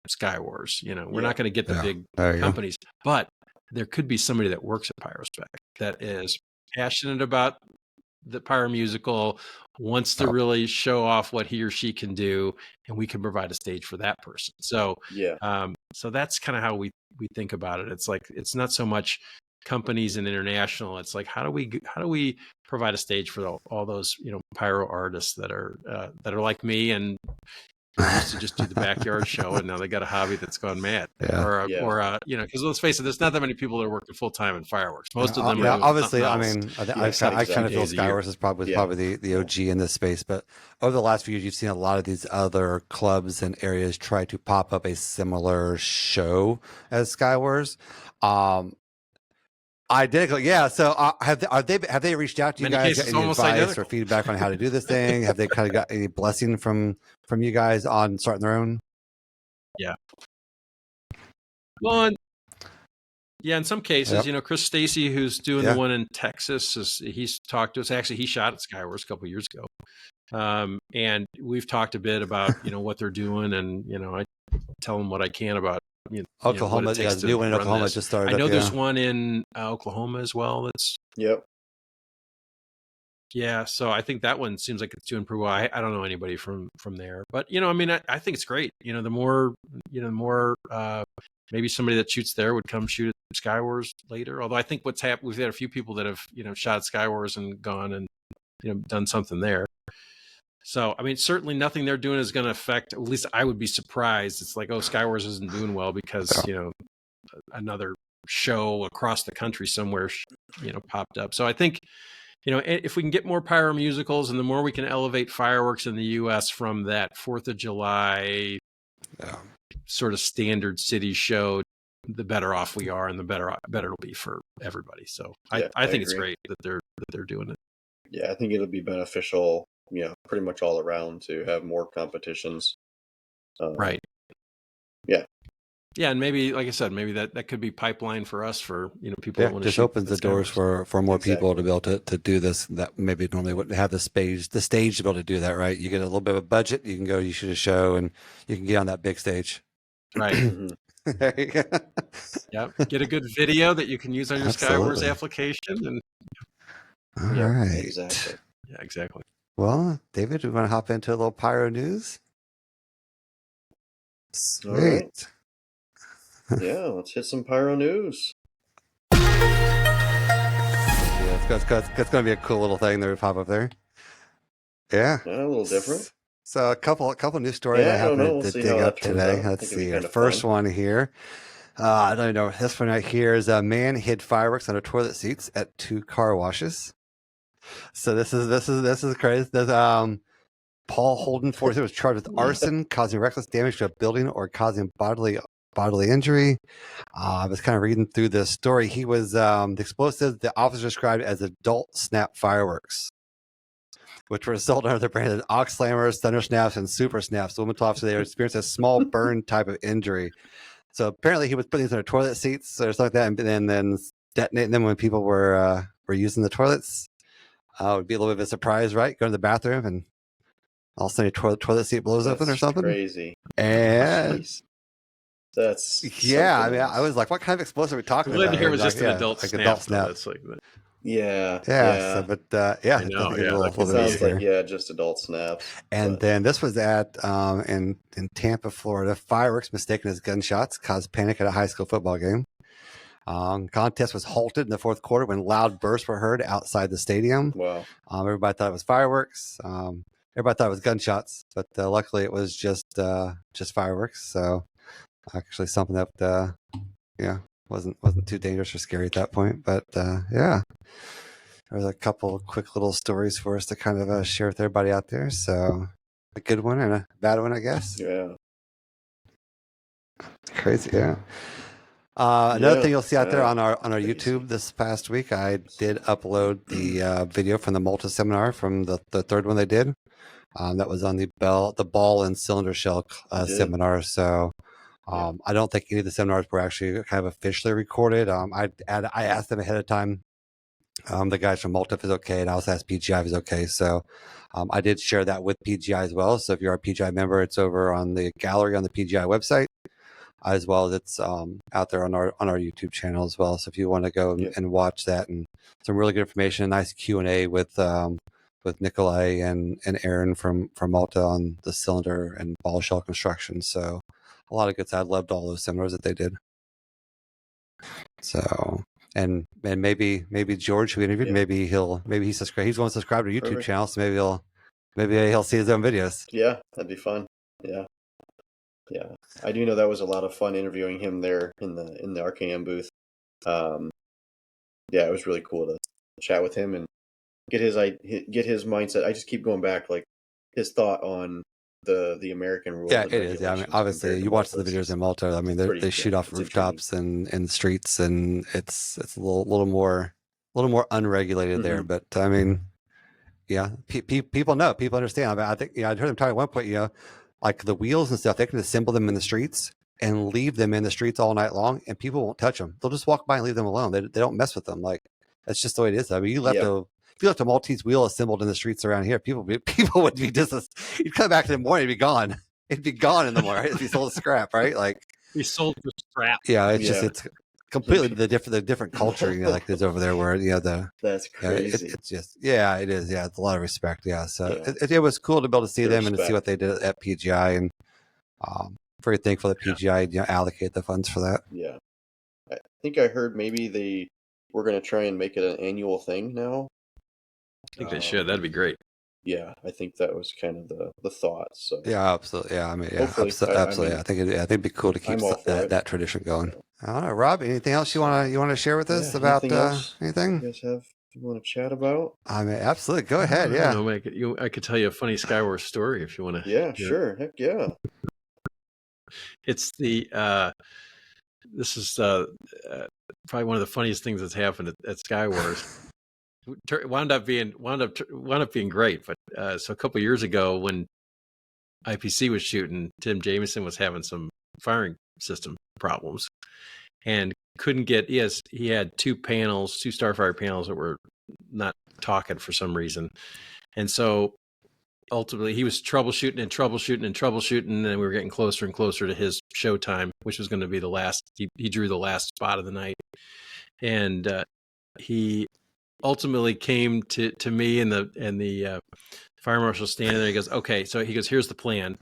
Skywars. We're not going to get the big companies, but there could be somebody that works at PyroSpec that is passionate about the pyro musical, wants to really show off what he or she can do, and we can provide a stage for that person. So so that's kind of how we think about it. It's like, it's not so much companies and international. It's like, how do we provide a stage for all those pyro artists that are like me and used to just do the backyard show, and now they got a hobby that's gone mad. Or because let's face it, there's not that many people that are working full time in fireworks. Most of them are obviously. I mean, I kind of feel Skywars is probably the OG in this space, but over the last few years, you've seen a lot of these other clubs and areas try to pop up a similar show as Skywars. Identical, yeah. So have they reached out to you guys, got any advice or feedback on how to do this thing? Have they kind of got any blessing from you guys on starting their own? Yeah. Well, in some cases, Chris Stacy, who's doing the one in Texas, he's talked to us. Actually, he shot at Skywars a couple of years ago, and we've talked a bit about what they're doing, and I tell them what I can about. Oklahoma, new one in Oklahoma just started. I know there's one in Oklahoma as well. That's yeah. So I think that one seems like it's doing pretty well. I don't know anybody from there, but I mean, I think it's great. The more maybe somebody that shoots there would come shoot at Skywars later. Although I think what's happened, we've had a few people that have shot at Skywars and gone and done something there. So, I mean, certainly nothing they're doing is going to affect, at least I would be surprised. It's like, Skywars isn't doing well because, another show across the country somewhere, popped up. So I think, if we can get more pyro musicals and the more we can elevate fireworks in the U.S. from that 4th of July sort of standard city show, the better off we are and the better it'll be for everybody. So I think it's great that they're doing it. Yeah, I think it'll be beneficial. Pretty much all around to have more competitions. Right. Yeah. Yeah, and maybe, like I said, maybe that could be pipeline for us for people that want to just opens the doors for more people to be able to do this that maybe normally wouldn't have the stage to be able to do that. Right. You get a little bit of a budget, you can go, you shoot a show, and you can get on that big stage. Right. There you go. Yeah. Get a good video that you can use on your Skywars application. And all right. Exactly. Yeah, exactly. Well, David, we want to hop into a little pyro news? Sweet. All right. Yeah, let's hit some pyro news. Yeah, it's going to be a cool little thing that would pop up there. Yeah. A little different. So a couple news stories I happened to dig up today. Let's see. The first one here. I don't know. This one right here is a man hid fireworks under toilet seats at 2 car washes. So this is crazy. Paul Holden, 42, was charged with arson, causing reckless damage to a building or causing bodily injury. I was kind of reading through this story. He was the explosives the officer described as adult snap fireworks, which were sold under the brand of Ox Slammers, Thunder Snaps, and Super Snaps. The woman told officer they experienced a small burn type of injury. So apparently he was putting these under toilet seats or something like that, and then detonating them when people were using the toilets. Would be a little bit of a surprise, right? Go to the bathroom and all of a sudden your toilet seat blows open or something. Crazy. And that's I mean, I was like, what kind of explosive are we talking about? Here was just an adult snap. Adult snap. Yeah. So, but I know, it sounds like just adult snaps. And then this was at in Tampa, Florida. Fireworks mistaken as gunshots caused panic at a high school football game. Contest was halted in the 4th quarter when loud bursts were heard outside the stadium. Wow. Everybody thought it was fireworks. everybody thought it was gunshots, but luckily it was just fireworks. So actually something that wasn't too dangerous or scary at that point. But yeah, there's a couple quick little stories for us to kind of share with everybody out there. So a good one and a bad one, I guess. Yeah. Crazy, yeah. Another thing you'll see out there on our YouTube this past week, I did upload the video from the Malta seminar from the third one they did. That was on the ball and cylinder shell seminar. So I don't think any of the seminars were actually kind of officially recorded. I asked them ahead of time. The guys from Malta if it's okay, and I also asked PGI if it's okay. So I did share that with PGI as well. So if you're a PGI member, it's over on the gallery on the PGI website, as well as it's out there on our YouTube channel as well. So if you want to go and watch that, and some really good information, a nice Q&A with Nikolai and Aaron from Malta on the cylinder and ball shell construction. So a lot of good stuff. I loved all those seminars that they did. So and maybe George, who we interviewed, maybe he's subscribed. He's going to subscribe to our YouTube channel, so maybe he'll see his own videos. Yeah, that'd be fun. Yeah. I do know that was a lot of fun interviewing him there in the RKM booth. It was really cool to chat with him and get his mindset. I just keep going back, like his thought on the American rules. Yeah, it is. Yeah, I mean, obviously, you watch the videos in Malta. I mean, they shoot off rooftops and the streets, and it's a little more unregulated there. But I mean, yeah, people know, people understand. I mean, I think I heard them talk at one point. Like the wheels and stuff, they can assemble them in the streets and leave them in the streets all night long, and people won't touch them. They'll just walk by and leave them alone. They don't mess with them. Like that's just the way it is. I mean, if you left a Maltese wheel assembled in the streets around here, people would be just. You'd come back in the morning, it'd be gone. It'd be gone in the morning. Right? It'd be sold as scrap, right? Like we sold for scrap. Yeah, it's completely the different culture. Like there's over there where that's crazy. It's just it is. Yeah, it's a lot of respect. Yeah, so it was cool to be able to see them and to see what they did at PGI, and very thankful that PGI allocated the funds for that. Yeah, I think I heard maybe we're going to try and make it an annual thing now. I think they should. That'd be great. Yeah, I think that was kind of the thought. So yeah, absolutely. Yeah, I mean, absolutely. I think it'd be cool to keep that tradition going. All right, Rob. Anything else you want to share with us about anything? You guys you want to chat about? I mean, absolutely. Go ahead. Yeah. I could tell you a funny Skywars story if you want to. Yeah, sure. Heck yeah. It's this is probably one of the funniest things that's happened at Skywars. Wound up being great, but so a couple of years ago when IPC was shooting, Tim Jameson was having some firing system problems and couldn't get. He had two Starfire panels that were not talking for some reason, and so ultimately he was troubleshooting, and then we were getting closer and closer to his showtime, which was going to be the last. He drew the last spot of the night, and he ultimately came to me and the fire marshal standing there. He goes, okay, so he goes, here's the plan.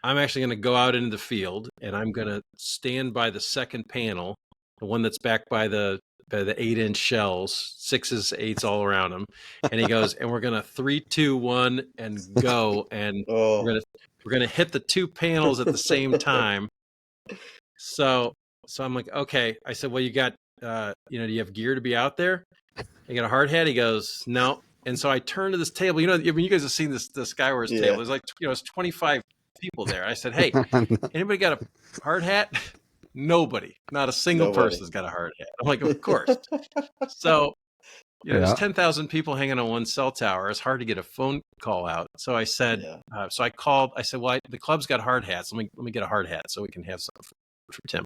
I'm actually going to go out into the field and I'm going to stand by the second panel, the one that's back by the 8-inch shells, 6s, 8s all around them. And he goes, and we're going to 3, 2, 1 and go. And we're going to hit the two panels at the same time. So I'm like, okay. I said, well, you got, do you have gear to be out there? You got a hard hat? He goes, no. And so I turned to this table. When you guys have seen the Skywars table, there's like, it's 25 people there. I said, hey, anybody got a hard hat? Nobody. Not a single person's got a hard hat. I'm like, of course. So, there's 10,000 people hanging on one cell tower. It's hard to get a phone call out. So I said, so I called. I said, well, the club's got hard hats. Let me get a hard hat so we can have some for Tim.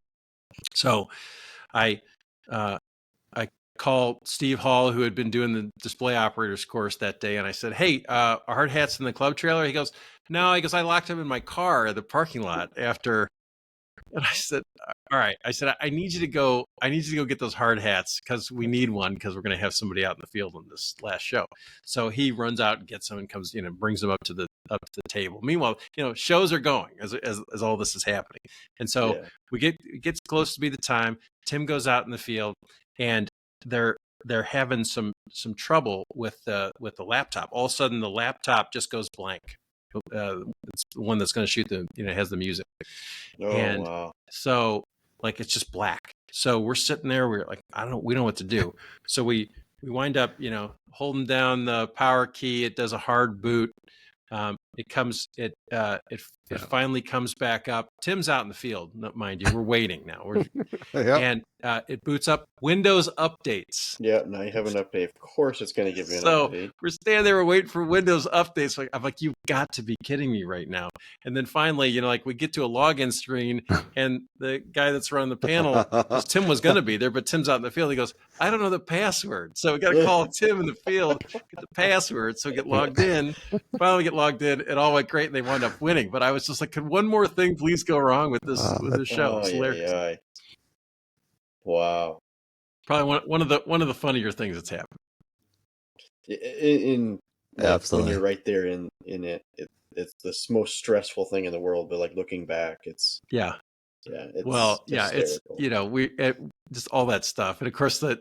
So I called Steve Hall, who had been doing the display operators course that day, and I said, hey, are hard hats in the club trailer? He goes, no. He goes, I locked them in my car at the parking lot after. And I said, all right. I said, I need you to go get those hard hats because we need one because we're going to have somebody out in the field on this last show. So he runs out and gets them and comes, brings them up to the table. Meanwhile, shows are going as all this is happening. And so it gets close to be the time. Tim goes out in the field and they're having some trouble with the laptop. All of a sudden the laptop just goes blank. it's the one that's going to shoot the, has the music. Oh, And wow. so like, it's just black. So we're sitting there, we're like, we don't know what to do. So we wind up, holding down the power key. It does a hard boot. It finally comes back up. Tim's out in the field, mind you. We're waiting now. And it boots up. Windows updates. Yeah, now you have an update. Of course, it's going to give you an So update. we're standing there, we're waiting for Windows updates. I'm like, you've got to be kidding me right now. And then finally, we get to a login screen, and the guy that's running the panel, because Tim was going to be there, but Tim's out in the field. He goes, I don't know the password. So we got to call Tim in the field, get the password. So we get logged in. Finally get logged in. It all went great, and they wound up winning. But I was just like, could one more thing please go wrong with this show? It's hilarious. Yeah. Wow. Probably one of the funnier things that's happened. Absolutely. When you're right there in it, it's the most stressful thing in the world. But like looking back, it's just all that stuff, and of course the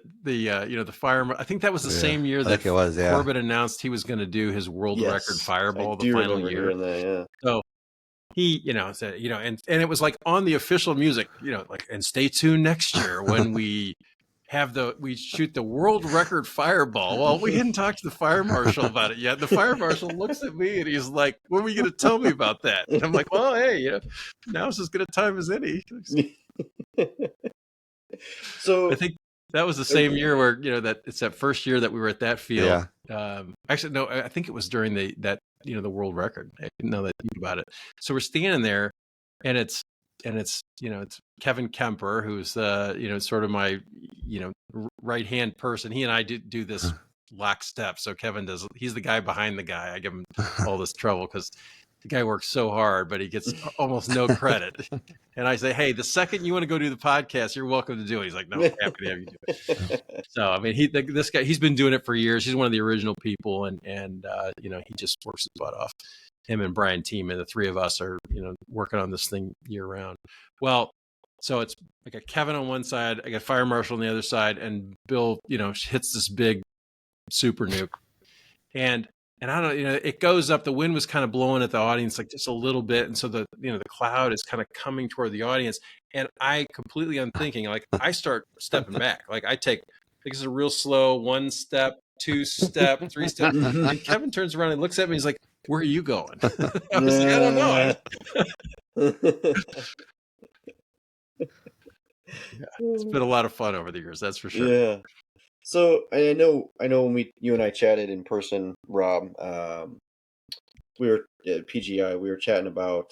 fireman. I think that was the same year that Corbett announced he was going to do his world record fireball the final year. That, So he, said, and it was like on the official music, like, and stay tuned next year when we shoot the world record fireball. Well, we hadn't talked to the fire marshal about it yet. The fire marshal looks at me and he's like, when are we going to tell me about that? And I'm like, well, hey, now's as good a time as any. So I think that was the same year where, that it's that first year that we were at that field. Yeah. Actually, no, I think it was during the world record. Now that I think about it. So we're standing there, and it's Kevin Kemper, who's sort of my right hand person. He and I do this lockstep. So Kevin he's the guy behind the guy. I give him all this trouble because the guy works so hard, but he gets almost no credit. And I say, hey, the second you want to go do the podcast, you're welcome to do it. He's like, no, I'm happy to have you do it. So I mean, this guy, he's been doing it for years. He's one of the original people, and he just works his butt off. Him and Brian Cima, the three of us are, working on this thing year round. Well, so it's I got Kevin on one side, I got Fire Marshal on the other side, and Bill, hits this big super nuke. And I don't know, it goes up, the wind was kind of blowing at the audience, like just a little bit. And so the cloud is kind of coming toward the audience. And I completely unthinking, like I start stepping back. Like I take, it's a real slow 1 step, 2 step, 3 step. And Kevin turns around and looks at me. He's like, where are you going? I was like, I don't know. It's been a lot of fun over the years, that's for sure. Yeah. So I know when you and I chatted in person, Rob, we were at PGI, we were chatting about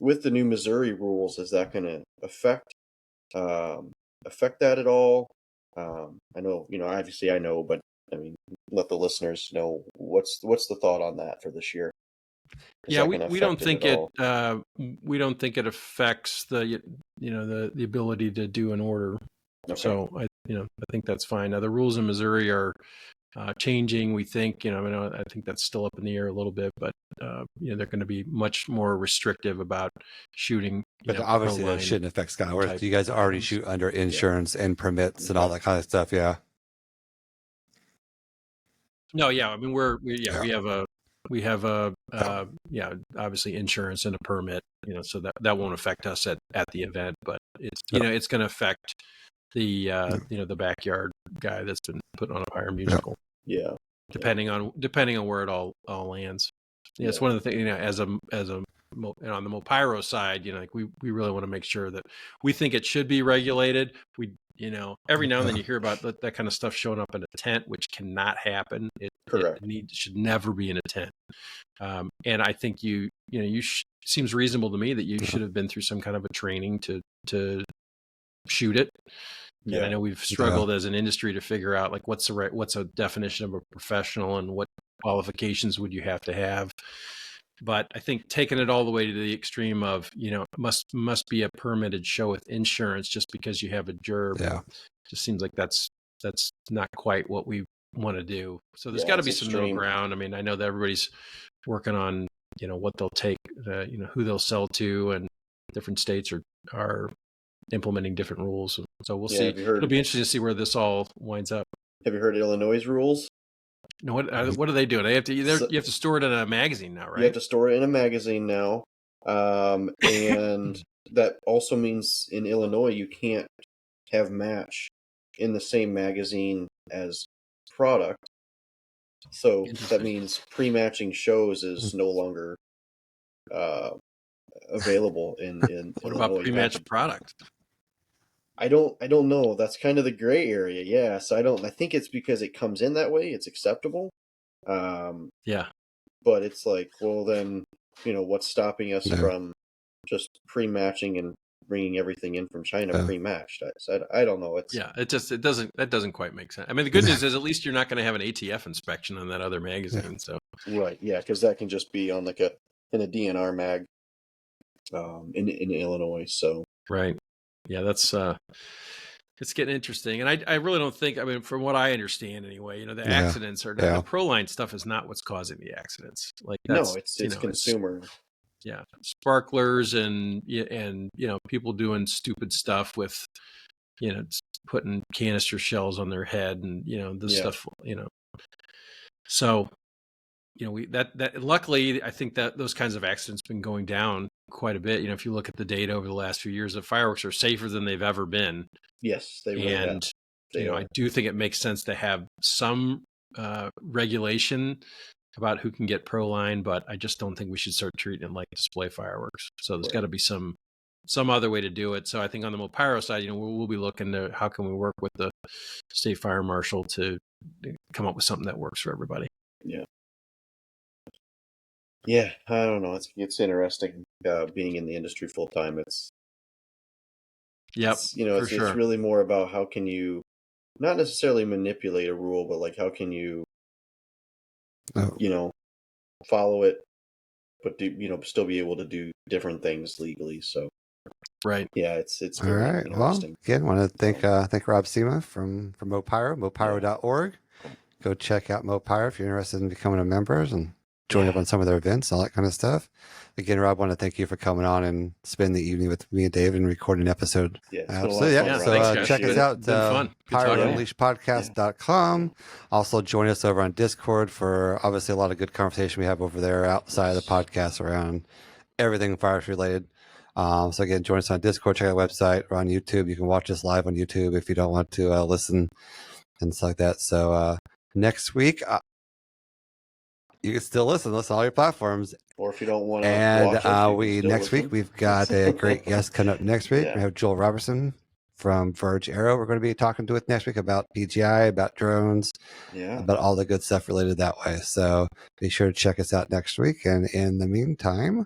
with the new Missouri rules, is that going to affect that at all? I know, obviously I know, but I mean, let the listeners know what's the thought on that for this year. Yeah, we don't think we don't think it affects the the ability to do an order. Okay. So I think that's fine. Now the rules in Missouri are changing. We think I think that's still up in the air a little bit, but they're going to be much more restrictive about shooting. But obviously that shouldn't affect Skyward. You guys already shoot under insurance and permits and all that kind of stuff. Yeah. No, yeah. I mean, we have a obviously insurance and a permit, so that won't affect us at the event, but it's it's going to affect the the backyard guy that's been put on a fire musical. Yeah. Depending on where it all lands. Yeah, it's one of the things, as a on the Mopyro side, like we really want to make sure that we think it should be regulated. We every now and then you hear about that kind of stuff showing up in a tent, which cannot happen. Correct. It should never be in a tent. And I think seems reasonable to me that you should have been through some kind of a training to shoot it. Yeah. And I know we've struggled as an industry to figure out like what's a definition of a professional and what qualifications would you have to have. But I think taking it all the way to the extreme of, must be a permitted show with insurance just because you have a gerb, just seems like that's not quite what we want to do. So there's got to be some middle ground. I mean, I know that everybody's working on, what they'll take, who they'll sell to, and different states are implementing different rules. So we'll see. It'll be interesting to see where this all winds up. Have you heard Illinois' rules? No, what are they doing? You have to store it in a magazine now, right? You have to store it in a magazine now, and that also means in Illinois you can't have match in the same magazine as product. So that means pre-matching shows is no longer available in What Illinois. about pre-matched product? I don't know. That's kind of the gray area. Yeah, so I think it's because it comes in that way. It's acceptable. Yeah. But it's like, well, then, what's stopping us from just pre-matching and bringing everything in from China pre-matched? I don't know. That doesn't quite make sense. I mean, the good news is at least you're not going to have an ATF inspection on that other magazine. So right, yeah, because that can just be on in a DNR mag, in Illinois. So right, yeah, that's it's getting interesting, and I really don't think. I mean, from what I understand, anyway, the accidents are the Proline stuff is not what's causing the accidents. Like that's, no, it's consumer. Sparklers and people doing stupid stuff with putting canister shells on their head and this stuff. So that luckily I think that those kinds of accidents been going down quite a bit. If you look at the data over the last few years, the fireworks are safer than they've ever been. Yes, they really have. I do think it makes sense to have some regulation about who can get Proline, but I just don't think we should start treating it like display fireworks. So there's got to be some other way to do it. So I think on the Mopiro side, we'll be looking to how can we work with the state fire marshal to come up with something that works for everybody. Yeah. Yeah, I don't know. It's interesting being in the industry full time. It's really more about how can you not necessarily manipulate a rule, but like how can you follow it, but still be able to do different things legally. So right, yeah, it's all right. Well, again, want to thank Rob Cima from Mopiro, mopiro.org. Go check out Mopiro if you're interested in becoming a member and join up on some of their events, all that kind of stuff. Again, Rob, I want to thank you for coming on and spending the evening with me and Dave and recording an episode. Yeah, so check us out, pyrounleashedpodcast.com. Also join us over on Discord for obviously a lot of good conversation we have over there outside of the podcast around everything fire related. So again, join us on Discord, check out the website. We're on YouTube. You can watch us live on YouTube if you don't want to listen and stuff like that. So next week, you can still listen on all your platforms. Or if you don't want to watch us, next week, we've got a great guest coming up next week. We have Joel Robertson from Verge Aero. We're going to be talking to it next week about PGI, about drones, about all the good stuff related that way. So be sure to check us out next week. And in the meantime,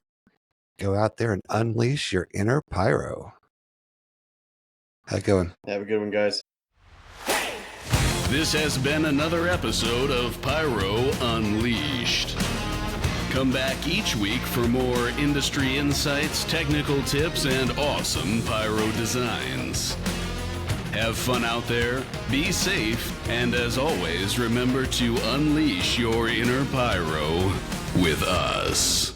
go out there and unleash your inner pyro. How's it going? Have a good one, guys. This has been another episode of Pyro Unleashed. Come back each week for more industry insights, technical tips, and awesome pyro designs. Have fun out there, be safe, and as always, remember to unleash your inner pyro with us.